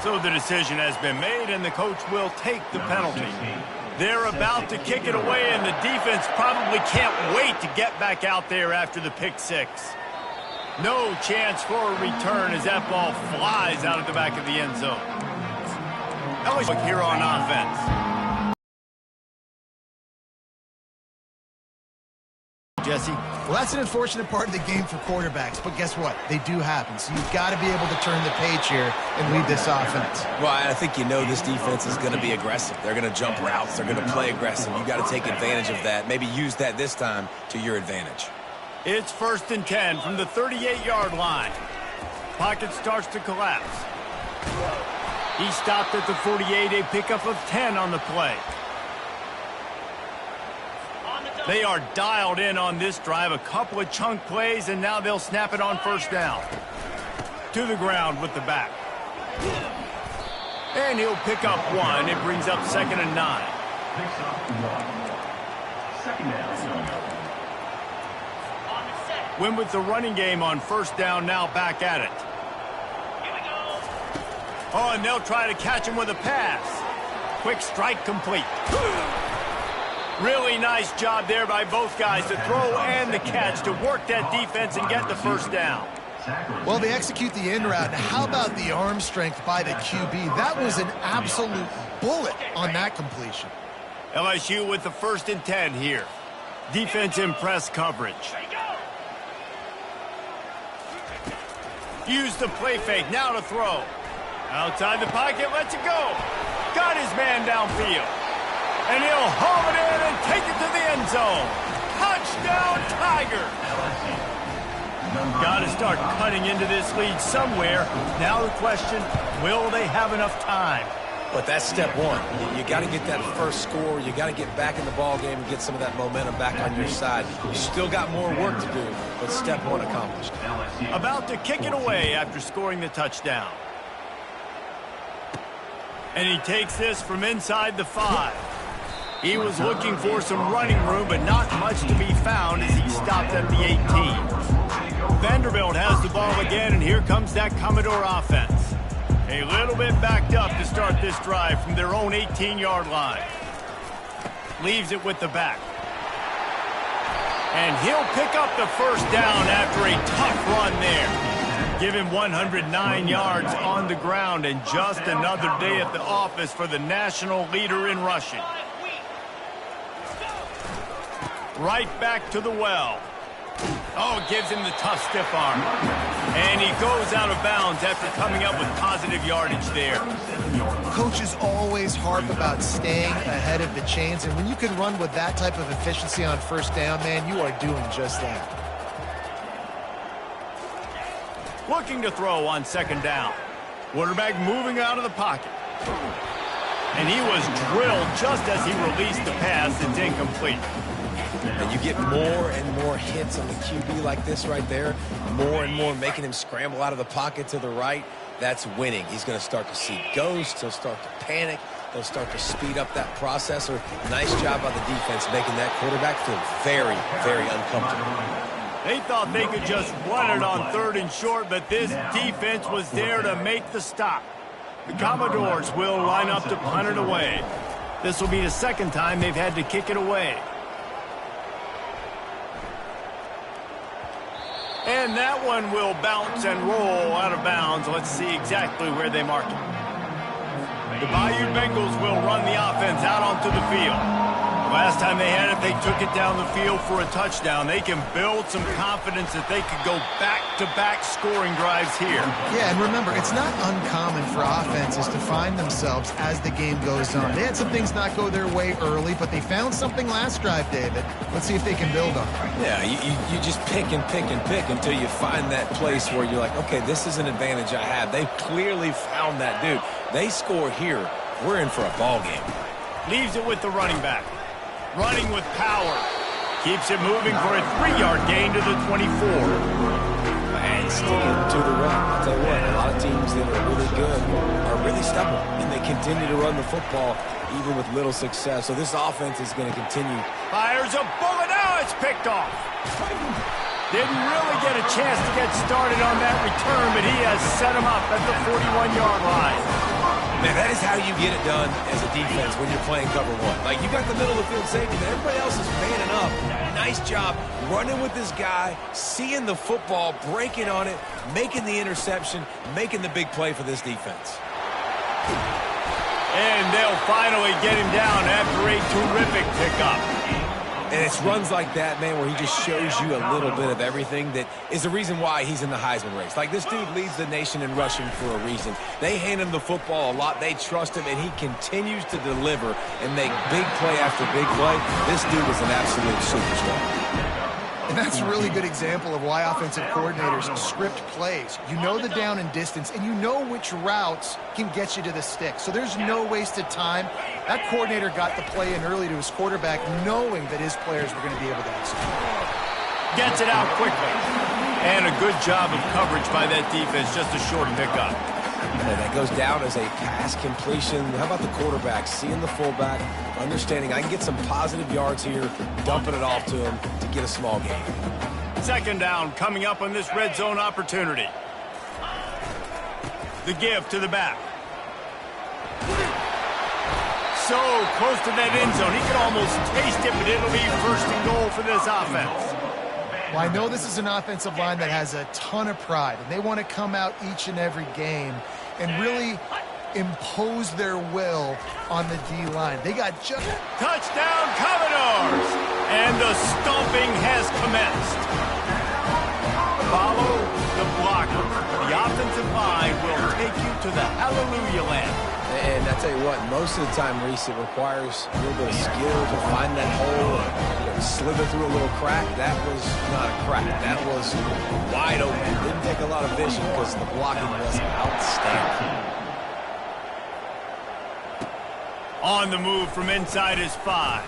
So the decision has been made, and the coach will take the penalty. They're about to kick it away, and the defense probably can't wait to get back out there after the pick six. No chance for a return as that ball flies out of the back of the end zone. LSU here on offense. Jesse? Well, that's an unfortunate part of the game for quarterbacks, but guess what? They do happen. So you've got to be able to turn the page here and lead this offense. Well, I think you know this defense is going to be aggressive. They're going to jump routes. They're going to play aggressive. You've got to take advantage of that. Maybe use that this time to your advantage. It's 1st and 10 from the 38-yard line. Pocket starts to collapse. He stopped at the 48, a pickup of 10 on the play. They are dialed in on this drive, a couple of chunk plays, and now they'll snap it on 1st down. To the ground with the back. And he'll pick up 1. It brings up 2nd and 9. Picks up 1. 2nd down. Win with the running game on 1st down, now back at it. Oh, and they'll try to catch him with a pass. Quick strike complete. Really nice job there by both guys to throw and the catch to work that defense and get the 1st down. Well, they execute the in route. Now, how about the arm strength by the QB? That was an absolute bullet on that completion. LSU with the 1st and 10 here. Defense in press coverage. Use the play fake, now to throw. Outside the pocket, lets it go. Got his man downfield. And he'll haul it in and take it to the end zone. Touchdown, Tiger. Got to start cutting into this lead somewhere. Now the question, will they have enough time? But that's step one. You got to get that first score. You got to get back in the ball game and get some of that momentum back on your side. You still got more work to do, but step one accomplished. About to kick it away after scoring the touchdown. And he takes this from inside the 5. He was looking for some running room, but not much to be found as he stopped at the 18. Vanderbilt has the ball again, and here comes that Commodore offense. A little bit backed up to start this drive from their own 18-yard line. Leaves it with the back. And he'll pick up the 1st down after a tough run there. Give him 109 yards on the ground, and just another day at the office for the national leader in rushing. Right back to the well. Oh, gives him the tough stiff arm. And he goes out of bounds after coming up with positive yardage there. Coaches always harp about staying ahead of the chains, and when you can run with that type of efficiency on 1st down, man, you are doing just that. Looking to throw on 2nd down. Quarterback moving out of the pocket. And he was drilled just as he released the pass. It's incomplete. And you get more and more hits on the QB like this right there, more and more making him scramble out of the pocket to the right. That's winning. He's going to start to see ghosts. He'll start to panic. He'll start to speed up that processor. Nice job by the defense making that quarterback feel very, very uncomfortable. They thought they could just run it on 3rd and short, but this defense was there to make the stop. The Commodores will line up to punt it away. This will be the 2nd time they've had to kick it away. And that one will bounce and roll out of bounds. Let's see exactly where they mark it. The Bayou Bengals will run the offense out onto the field. Last time they had it, they took it down the field for a touchdown. They can build some confidence that they could go back-to-back scoring drives here. Yeah, and remember, it's not uncommon for offenses to find themselves as the game goes on. They had some things not go their way early, but they found something last drive, David. Let's see if they can build on it. Yeah, you just pick and pick and pick until you find that place where you're like, okay, this is an advantage I have. They clearly found that dude. They score here, we're in for a ball game. Leaves it with the running back. Running with power. Keeps it moving for a 3-yard gain to the 24. And sticking to the run. I'll tell you what, a lot of teams that are really good are really stubborn, and they continue to run the football even with little success. So this offense is going to continue. Fires a bullet. Now it's picked off. Didn't really get a chance to get started on that return, but he has set him up at the 41-yard line. Man, that is how you get it done as a defense when you're playing cover one. Like, you got the middle of the field safety, but everybody else is manning up. Nice job running with this guy, seeing the football, breaking on it, making the interception, making the big play for this defense. And they'll finally get him down after a terrific pickup. And it's runs like that, man, where he just shows you a little bit of everything that is the reason why he's in the Heisman race. Like, this dude leads the nation in rushing for a reason. They hand him the football a lot. They trust him, and he continues to deliver and make big play after big play. This dude is an absolute superstar. And that's a really good example of why offensive coordinators script plays. You know the down and distance, and you know which routes can get you to the stick. So there's no wasted time. That coordinator got the play in early to his quarterback, knowing that his players were going to be able to execute. Gets it out quickly. And a good job of coverage by that defense, just a short pickup. And that goes down as a pass completion. How about the quarterback seeing the fullback, understanding I can get some positive yards here, dumping it off to him to get a small gain. Second down coming up on this red zone opportunity. The give to the back. So close to that end zone. He can almost taste it, but it'll be first and goal for this offense. Well, I know this is an offensive line that has a ton of pride, and they want to come out each and every game and really impose their will on the D-line. They got just... Touchdown, Commodores! And the stomping has commenced. Follow the blocker. The offensive line will take you to the hallelujah land. And I tell you what, most of the time, Reese, it requires a little bit of skill to find that hole and slither through a little crack. That was not a crack. That was wide open. It didn't take a lot of vision because the blocking was outstanding. On the move from inside his 5.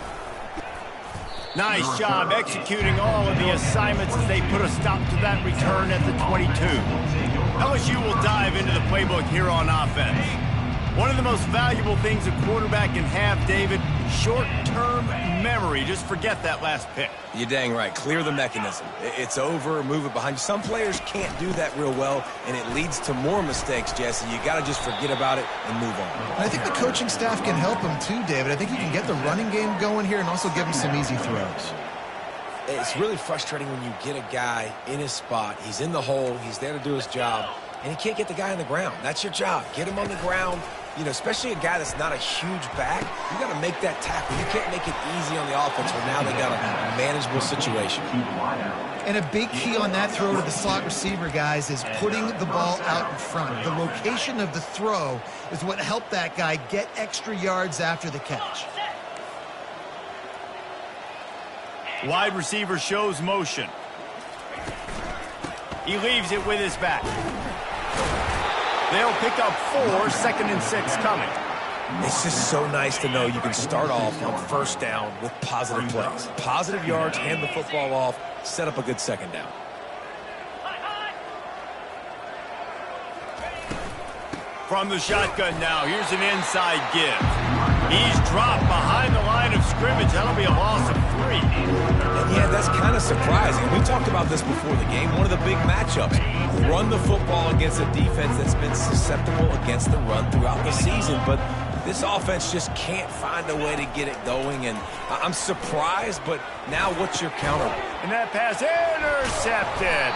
Nice job executing all of the assignments as they put a stop to that return at the 22. LSU will dive into the playbook here on offense. One of the most valuable things a quarterback can have, David, short-term memory. Just forget that last pick. You're dang right. Clear the mechanism. It's over, move it behind you. Some players can't do that real well, and it leads to more mistakes, Jesse. You got to just forget about it and move on. And I think the coaching staff can help him too, David. I think you can get the running game going here and also give him some easy throws. It's really frustrating when you get a guy in his spot. He's in the hole. He's there to do his job, and he can't get the guy on the ground. That's your job. Get him on the ground. You know, especially a guy that's not a huge back, you got to make that tackle. You can't make it easy on the offense when now they got a manageable situation. And a big key on that throw to the slot receiver, guys, is putting the ball out in front. The location of the throw is what helped that guy get extra yards after the catch. Wide receiver shows motion. He leaves it with his back. They'll pick up 4, 2nd and 6 coming. It's just so nice to know you can start off on first down with positive plays. Positive yards, hand the football off, set up a good second down. From the shotgun now, here's an inside give. He's dropped behind the line of scrimmage. That'll be a loss of 3. And yeah, that's kind of surprising. We talked about this before the game. One of the big matchups. Run the football against a defense that's been susceptible against the run throughout the season. But this offense just can't find a way to get it going. And I'm surprised, but now what's your counter? And that pass intercepted.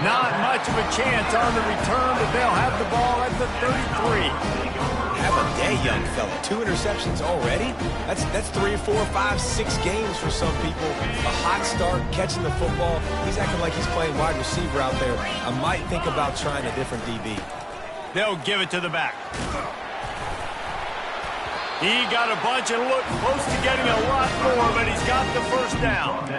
Not much of a chance on the return, but they'll have the ball at the 33. Have a day, young fella. 2 interceptions already? That's 3, 4, 5, 6 games for some people. A hot start, catching the football. He's acting like he's playing wide receiver out there. I might think about trying a different DB. They'll give it to the back. He got a bunch and looked close to getting a lot more, but he's got the first down.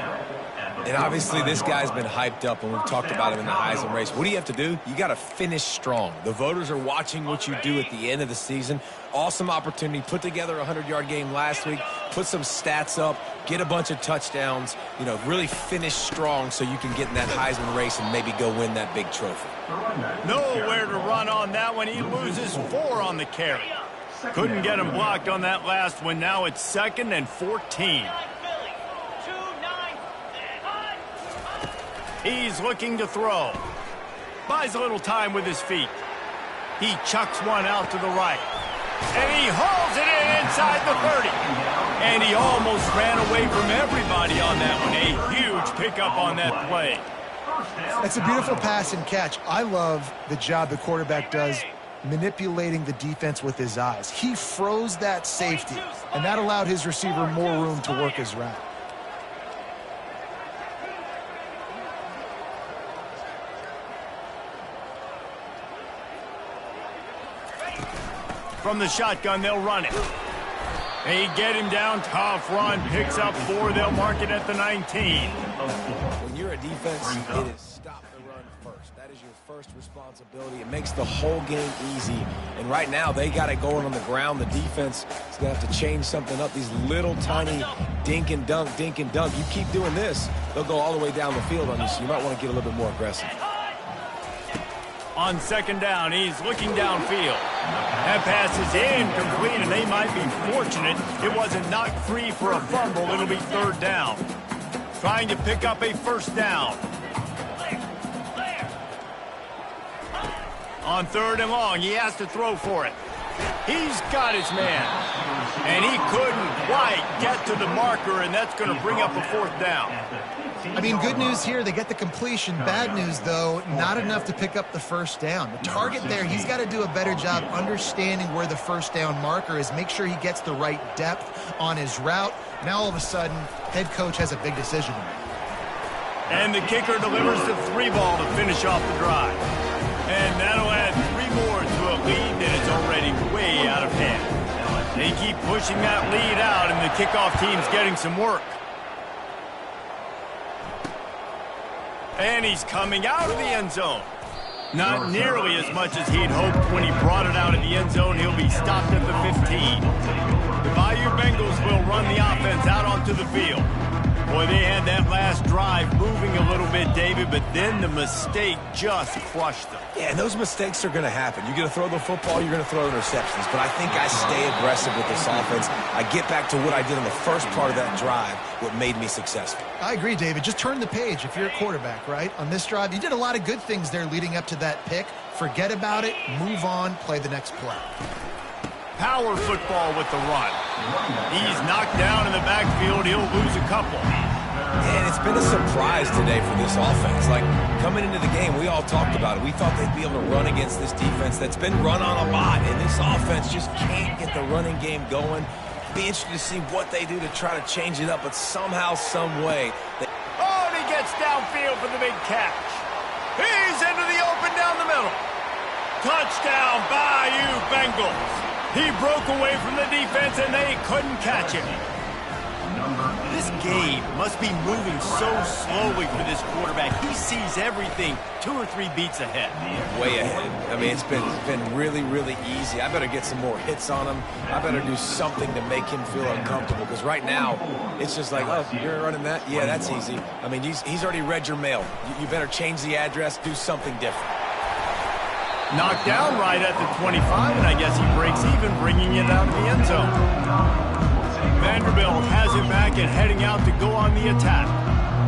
And obviously this guy's been hyped up, and we've talked about him in the Heisman race. What do you have to do? You got to finish strong. The voters are watching what you do at the end of the season. Awesome opportunity. Put together a 100-yard game last week. Put some stats up. Get a bunch of touchdowns. You know, really finish strong so you can get in that Heisman race and maybe go win that big trophy. Nowhere to run on that one. He loses 4 on the carry. Couldn't get him blocked on that last one. Now it's 2nd and 14. He's looking to throw. Buys a little time with his feet. He chucks one out to the right. And he hauls it in inside the 30. And he almost ran away from everybody on that one. A huge pickup on that play. It's a beautiful pass and catch. I love the job the quarterback does manipulating the defense with his eyes. He froze that safety, and that allowed his receiver more room to work his route. From the shotgun, they'll run it. They get him down, tough run, picks up 4, they'll mark it at the 19. When you're a defense, it is stop the run first. That is your first responsibility. It makes the whole game easy. And right now, they got it going on the ground. The defense is going to have to change something up. These little tiny dink and dunk, dink and dunk. You keep doing this, they'll go all the way down the field on you, so you might want to get a little bit more aggressive. On second down, he's looking downfield. That pass is incomplete, and they might be fortunate it wasn't knocked free for a fumble. It'll be third down. Trying to pick up a first down. On third and long, he has to throw for it. He's got his man. And he couldn't quite get to the marker, and that's going to bring up a fourth down. I mean, good news here, they get the completion. Bad news, though, not enough to pick up the first down. The target there, he's got to do a better job understanding where the first down marker is, make sure he gets the right depth on his route. Now, all of a sudden, head coach has a big decision to make. And the kicker delivers the 3-ball to finish off the drive. And that'll add 3 more to a lead that is already way out of hand. They keep pushing that lead out, and the kickoff team's getting some work. And he's coming out of the end zone. Not nearly as much as he'd hoped when he brought it out of the end zone. He'll be stopped at the 15. The Bayou Bengals will run the offense out onto the field. Boy, they had that last drive moving a little bit, David, but then the mistake just crushed them. Yeah, and those mistakes are going to happen. You're going to throw the football, you're going to throw interceptions. But I think I stay aggressive with this offense. I get back to what I did in the first part of that drive, what made me successful. I agree, David. Just turn the page if you're a quarterback, right? On this drive, you did a lot of good things there leading up to that pick. Forget about it, move on, play the next play. Power football with the run. He's knocked down in the backfield. He'll lose a couple. And it's been a surprise today for this offense. Like, coming into the game, we all talked about it. We thought they'd be able to run against this defense that's been run on a lot, and this offense just can't get the running game going. Be interested to see what they do to try to change it up, but somehow, some way. Oh, and he gets downfield for the big catch. He's into the open down the middle. Touchdown, Bayou Bengals. He broke away from the defense, and they couldn't catch him. This game must be moving so slowly for this quarterback. He sees everything 2 or 3 beats ahead. Way ahead. I mean, it's been really, really easy. I better get some more hits on him. I better do something to make him feel uncomfortable, because right now, it's just like, oh, you're running that? Yeah, that's easy. I mean, he's already read your mail. You better change the address, do something different. Knocked down right at the 25, and I guess he breaks even, bringing it out of the end zone. Vanderbilt has it back and heading out to go on the attack.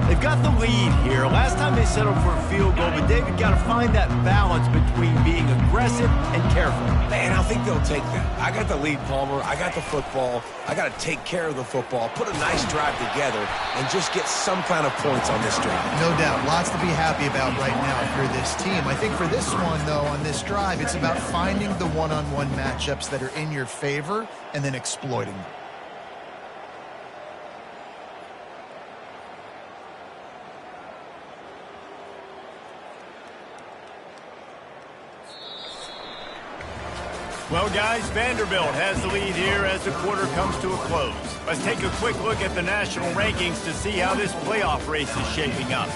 They've got the lead here. Last time they settled for a field goal, but David got to find that balance between being aggressive and careful. Man, I think they'll take that. I got the lead, Palmer. I got the football. I got to take care of the football, put a nice drive together, and just get some kind of points on this drive. No doubt. Lots to be happy about right now if you're this team. I think for this one, though, on this drive, it's about finding the one-on-one matchups that are in your favor and then exploiting them. Well, guys, Vanderbilt has the lead here as the quarter comes to a close. Let's take a quick look at the national rankings to see how this playoff race is shaping up.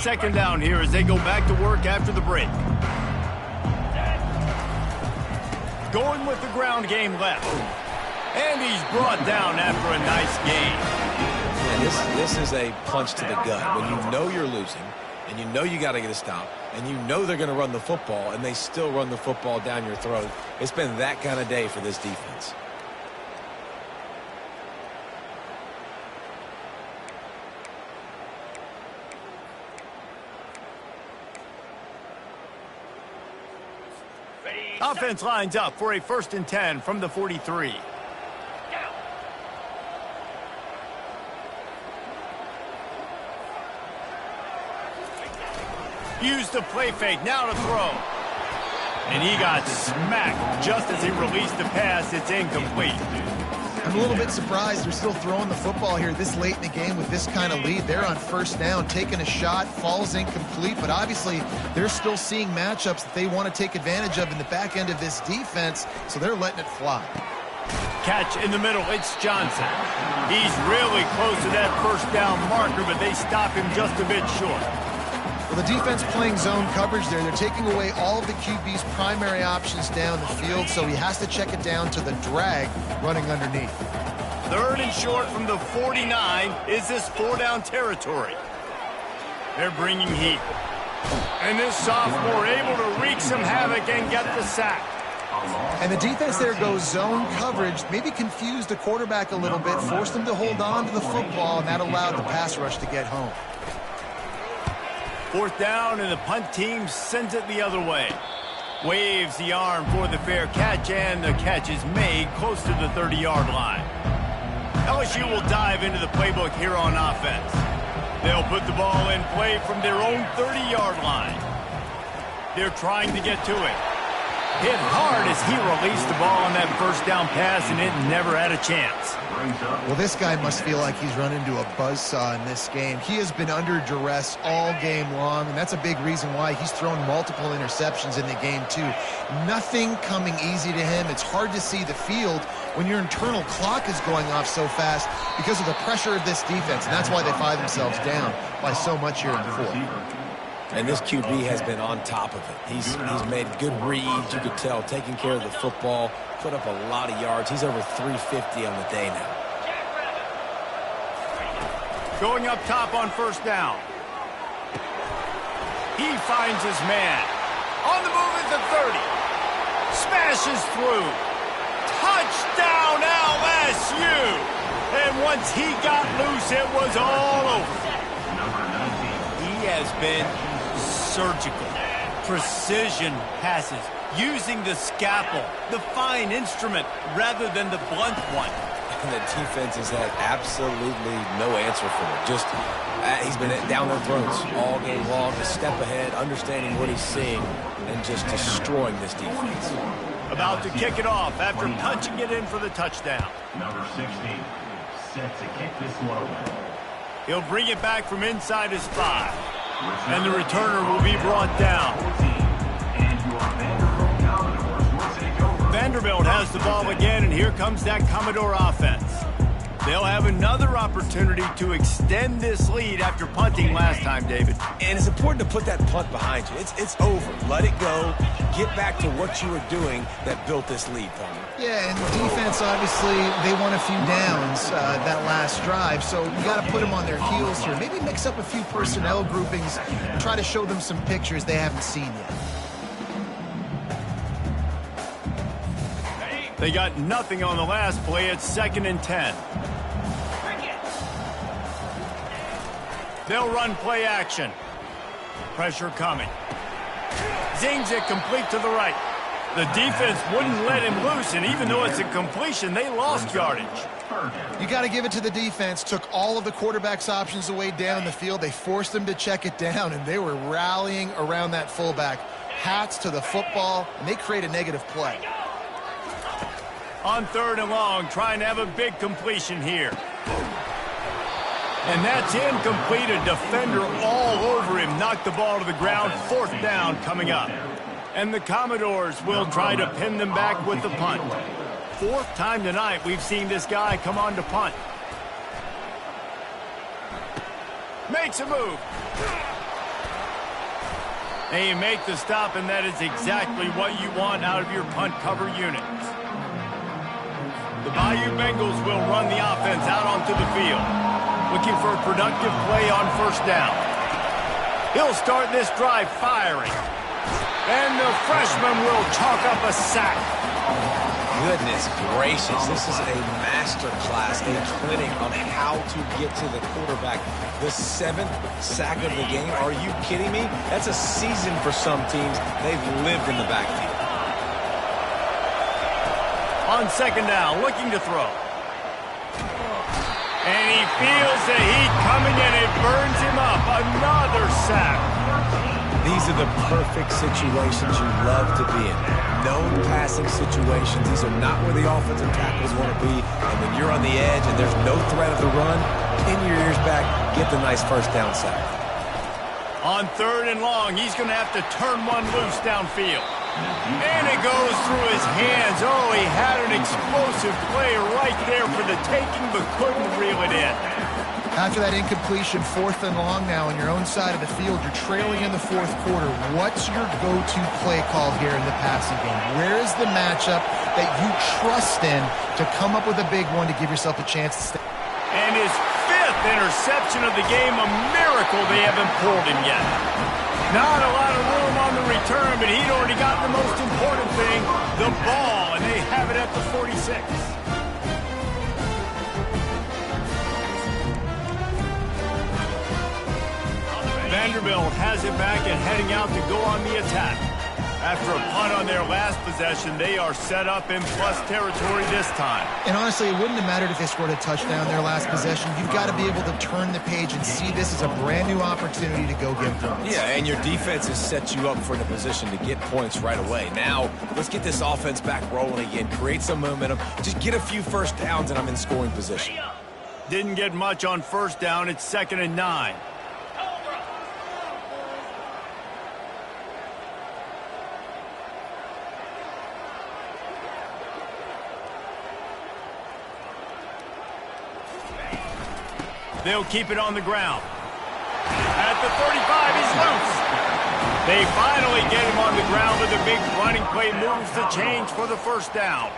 Second down here as they go back to work after the break. Going with the ground game left. And he's brought down after a nice game. And this is a punch to the gut. When you know you're losing, and you know you got to get a stop, and you know they're going to run the football, and they still run the football down your throat. It's been that kind of day for this defense. Offense lines up for a 1st and 10 from the 43. Use the play fake, now to throw. And he got smacked just as he released the pass. It's incomplete. I'm a little bit surprised they're still throwing the football here this late in the game with this kind of lead. They're on 1st down, taking a shot, falls incomplete, but obviously they're still seeing matchups that they want to take advantage of in the back end of this defense, so they're letting it fly. Catch in the middle, it's Johnson. He's really close to that 1st down marker, but they stop him just a bit short. Well, the defense playing zone coverage there. They're taking away all of the QB's primary options down the field, so he has to check it down to the drag running underneath. 3rd and short from the 49. Is this 4-down territory? They're bringing heat. And this sophomore able to wreak some havoc and get the sack. And the defense there goes zone coverage, maybe confused the quarterback a little bit, forced him to hold on to the football, and that allowed the pass rush to get home. 4th down, and the punt team sends it the other way. Waves the arm for the fair catch, and the catch is made close to the 30-yard line. LSU will dive into the playbook here on offense. They'll put the ball in play from their own 30-yard line. They're trying to get to it. Hit hard as he released the ball on that 1st down pass, and it never had a chance. Well, this guy must feel like he's run into a buzzsaw in this game. He has been under duress all game long, and that's a big reason why he's thrown multiple interceptions in the game, too. Nothing coming easy to him. It's hard to see the field when your internal clock is going off so fast because of the pressure of this defense, and that's why they find themselves down by so much here in the 4th. And this QB has been on top of it. He's made good reads, you could tell, taking care of the football, put up a lot of yards. He's over 350 on the day now. Going up top on 1st down. He finds his man. On the move at the 30. Smashes through. Touchdown LSU! And once he got loose, it was all over. He has been surgical, precision passes, using the scalpel, the fine instrument, rather than the blunt one. And the defense has had absolutely no answer for it. Just, he's been down their throats all game long, a step ahead, understanding what he's seeing, and just destroying this defense. About to kick it off after punching it in for the touchdown. Number 16, set to kick this one away. He'll bring it back from inside his 5. And the returner will be brought down. Vanderbilt has the ball again, and here comes that Commodore offense. They'll have another opportunity to extend this lead after punting last time, David. And it's important to put that punt behind you. It's over. Let it go. Get back to what you were doing that built this lead, Palmer. Yeah, and the defense, obviously, they won a few downs that last drive, so you got to put them on their heels here. Maybe mix up a few personnel groupings and try to show them some pictures they haven't seen yet. They got nothing on the last play. It's 2nd and 10. They'll run play action. Pressure coming. Zings it complete to the right. The defense wouldn't let him loose, and even though it's a completion, they lost yardage. You got to give it to the defense. Took all of the quarterback's options away down the field. They forced them to check it down, and they were rallying around that fullback. Hats to the football, and they create a negative play. On 3rd and long, trying to have a big completion here. And that's incomplete. A defender all over him. Knocked the ball to the ground. 4th down coming up. And the Commodores will try to pin them back with the punt. 4th time tonight we've seen this guy come on to punt. Makes a move. And you make the stop, and that is exactly what you want out of your punt cover unit. The Bayou Bengals will run the offense out onto the field, looking for a productive play on 1st down. He'll start this drive firing. And the freshman will chalk up a sack. Goodness gracious, this is a master class, a clinic on how to get to the quarterback. The 7th sack of the game, are you kidding me? That's a season for some teams. They've lived in the backfield. On second down, looking to throw. And he feels the heat coming and it burns him up. Another sack. These are the perfect situations you love to be in. Known passing situations. These are not where the offensive tackles want to be. And when you're on the edge and there's no threat of the run, pin your ears back, get the nice first down sack. On third and long, he's going to have to turn one loose downfield. And it goes through his hands. Oh, he had an explosive play right there for the taking, but couldn't reel it in. After that incompletion, 4th and long now on your own side of the field, you're trailing in the 4th quarter. What's your go-to play call here in the passing game? Where is the matchup that you trust in to come up with a big one to give yourself a chance to stay? And his 5th interception of the game, a miracle they haven't pulled him yet. Not a lot of room on the return, but he'd already got the most important thing, the ball, and they have it at the 46. Vanderbilt has it back and heading out to go on the attack. After a punt on their last possession, they are set up in plus territory this time. And honestly, it wouldn't have mattered if they scored a touchdown their last possession. You've got to be able to turn the page and see this as a brand new opportunity to go get points. Yeah, and your defense has set you up for the position to get points right away. Now, let's get this offense back rolling again, create some momentum, just get a few first downs, and I'm in scoring position. Didn't get much on first down. It's 2nd and 9. They'll keep it on the ground. At the 35, he's loose. They finally get him on the ground with a big running play, moves the change for the first down.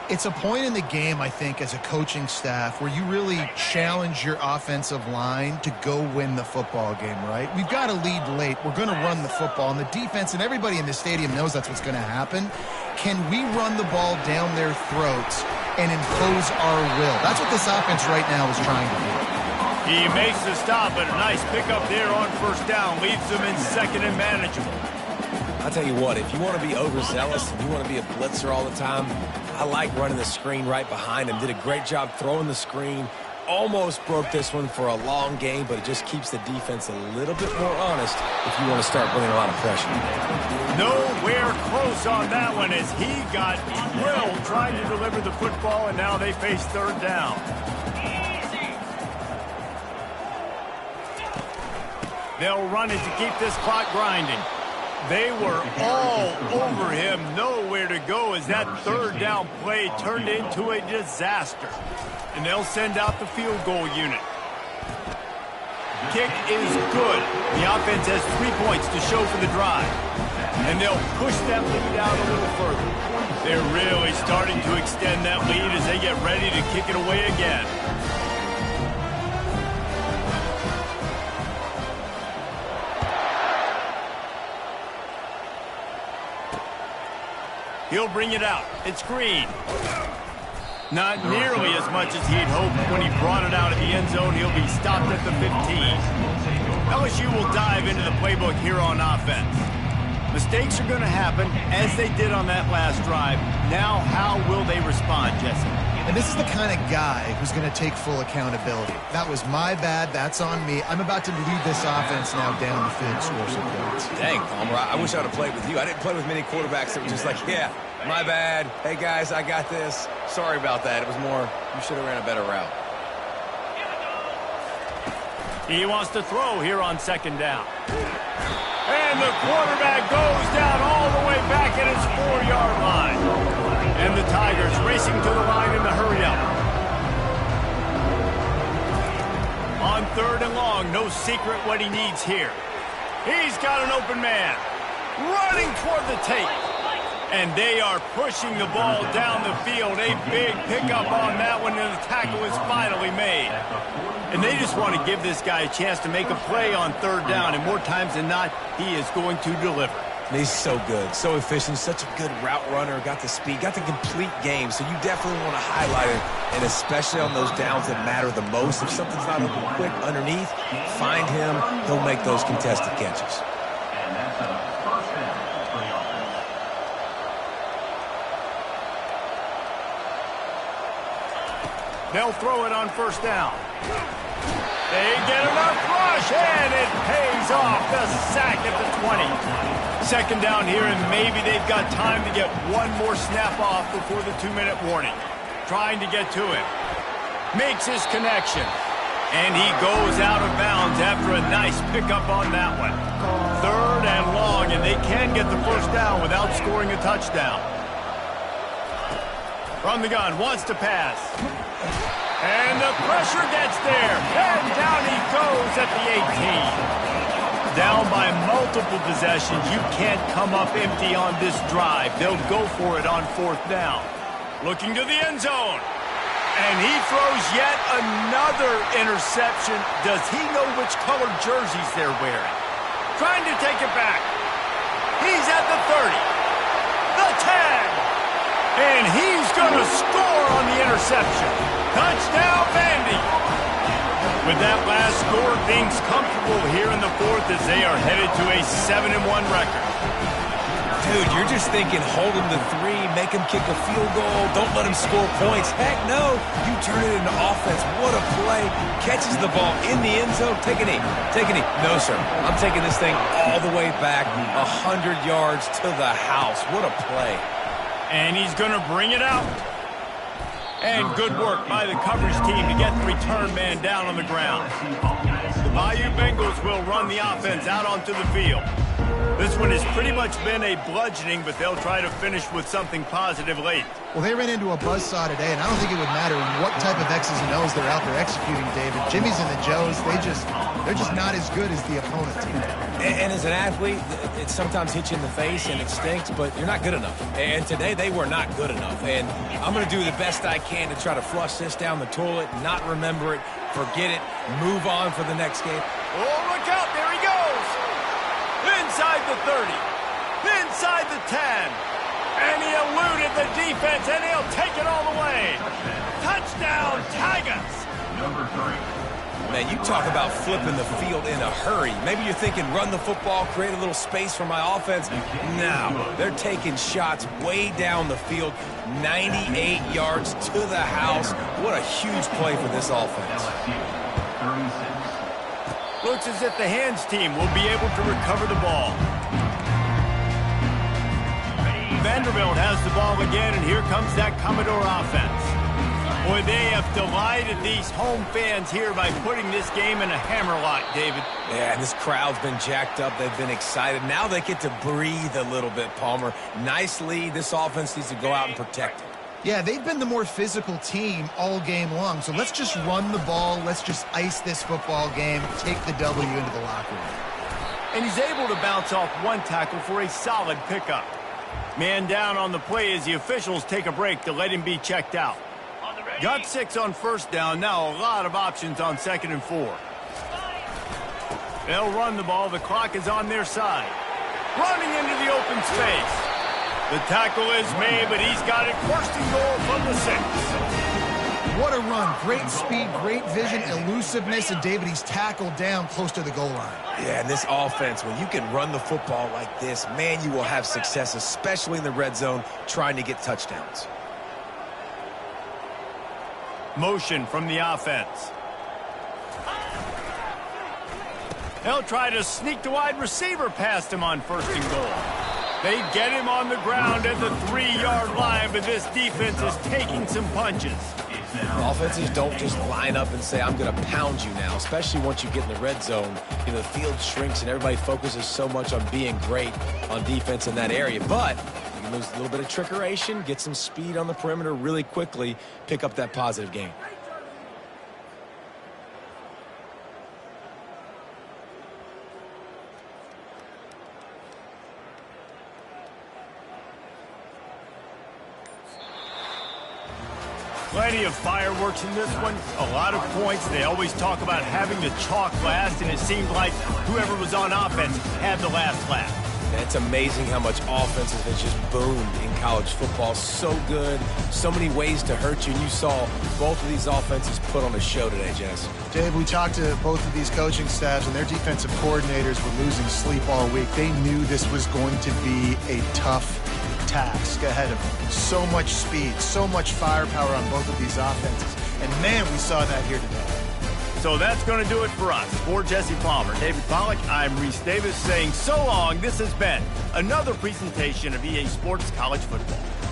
It's a point in the game, I think, as a coaching staff where you really challenge your offensive line to go win the football game, right? We've got to lead late. We're going to run the football. And the defense and everybody in the stadium knows that's what's going to happen. Can we run the ball down their throats and impose our will? That's what this offense right now is trying to do. He makes the stop, but a nice pickup there on first down. Leaves them in 2nd and manageable. I'll tell you what, if you want to be overzealous and you want to be a blitzer all the time, I like running the screen right behind him. Did a great job throwing the screen. Almost broke this one for a long game, but it just keeps the defense a little bit more honest if you want to start bringing a lot of pressure. Nowhere close on that one as he got drilled trying to deliver the football, and now they face 3rd down. They'll run it to keep this clock grinding. They were all over him, nowhere to go as that 3rd down play turned into a disaster. And they'll send out the field goal unit. Kick is good. The offense has 3 points to show for the drive. And they'll push that lead out a little further. They're really starting to extend that lead as they get ready to kick it away again. He'll bring it out. It's Green. Not nearly as much as he'd hoped when he brought it out of the end zone. He'll be stopped at the 15. LSU will dive into the playbook here on offense. Mistakes are going to happen, as they did on that last drive. Now, how will they respond, Jesse? And this is the kind of guy who's going to take full accountability. That was my bad. That's on me. I'm about to lead this offense now down the field, score some points. Dang, Palmer, I wish I would have played with you. I didn't play with many quarterbacks that were just like, yeah, my bad. Hey, guys, I got this. Sorry about that. It was more, you should have ran a better route. He wants to throw here on 2nd down. And the quarterback goes down all the way back at his 4-yard line. And the Tigers racing to the line in the hurry-up. On 3rd and long, no secret what he needs here. He's got an open man. Running toward the tape. And they are pushing the ball down the field. A big pickup on that one, and the tackle is finally made. And they just want to give this guy a chance to make a play on 3rd down, and more times than not, he is going to deliver. He's so good, so efficient, such a good route runner, got the speed, got the complete game, so you definitely want to highlight it, and especially on those downs that matter the most. If something's not open quick underneath, find him, he'll make those contested catches. And that's a 1st down for the offense. They'll throw it on first down. They get enough rush, and it pays off. The sack at the 20. Second down here, and maybe they've got time to get one more snap off before the 2-minute warning. Trying to get to him. Makes his connection. And he goes out of bounds after a nice pickup on that one. Third and long, and they can get the first down without scoring a touchdown. From the gun, wants to pass. And the pressure gets there. And down he goes at the 18. Down by multiple possessions. You can't come up empty on this drive. They'll go for it on fourth down. Looking to the end zone. And he throws yet another interception. Does he know which colored jerseys they're wearing? Trying to take it back. He's at the 30. The 10. And he's going to score on the interception. Touchdown, Vandy. With that last score, things comfortable here in the fourth as they are headed to a 7-1 record. Dude, you're just thinking hold him to 3, make him kick a field goal, don't let him score points. Heck no, you turn it into offense. What a play. Catches the ball in the end zone. Take a knee. Take a knee. No, sir. I'm taking this thing all the way back 100 yards to the house. What a play. And he's going to bring it out. And good work by the coverage team to get the return man down on the ground. The Bayou Bengals will run the offense out onto the field. This one has pretty much been a bludgeoning, but they'll try to finish with something positive late. Well, they ran into a buzzsaw today, and I don't think it would matter what type of X's and O's they're out there executing, David. Jimmy's and the Joes, they're just not as good as the opponent. And as an athlete, it sometimes hits you in the face and it stinks, but you're not good enough. And today they were not good enough. And I'm going to do the best I can to try to flush this down the toilet, not remember it, forget it, move on for the next game. Oh, look out, there he goes! Inside the 30, inside the 10, and he eluded the defense, and he'll take it all the way. Touchdown, Tigers! Number 3. Man, you talk about flipping the field in a hurry. Maybe you're thinking run the football, create a little space for my offense. No, they're taking shots way down the field, 98 yards to the house. What a huge play for this offense. 36. Looks as if the hands team will be able to recover the ball. Vanderbilt has the ball again, and here comes that Commodore offense. Boy, they have delighted these home fans here by putting this game in a hammerlock, David. Yeah, this crowd's been jacked up. They've been excited. Now they get to breathe a little bit, Palmer. Nice lead. This offense needs to go out and protect it. Yeah, they've been the more physical team all game long. So let's just run the ball. Let's just ice this football game, take the W into the locker room. And he's able to bounce off one tackle for a solid pickup. Man down on the play as the officials take a break to let him be checked out. Got 6 on first down. Now a lot of options on 2nd and 4. They'll run the ball. The clock is on their side. Running into the open space. The tackle is made, but he's got it first and goal from the 6. What a run. Great speed, great vision, elusiveness, and David, he's tackled down close to the goal line. Yeah, and this offense, when you can run the football like this, man, you will have success, especially in the red zone, trying to get touchdowns. Motion from the offense. They'll try to sneak the wide receiver past him on 1st and goal. They get him on the ground at the 3-yard line, but this defense is taking some punches. Offenses don't just line up and say, I'm going to pound you now, especially once you get in the red zone. You know, the field shrinks and everybody focuses so much on being great on defense in that area. But you can lose a little bit of trickeration, get some speed on the perimeter really quickly, pick up that positive gain. Plenty of fireworks in this one. A lot of points. They always talk about having the chalk last, and it seemed like whoever was on offense had the last laugh. It's amazing how much offense has just boomed in college football. So good, so many ways to hurt you, and you saw both of these offenses put on a show today, Jess. Dave, we talked to both of these coaching staffs, and their defensive coordinators were losing sleep all week. They knew this was going to be a tough task ahead of them. So much speed, so much firepower on both of these offenses. And, man, we saw that here today. So that's going to do it for us. For Jesse Palmer, David Pollack, I'm Reese Davis saying so long. This has been another presentation of EA Sports College Football.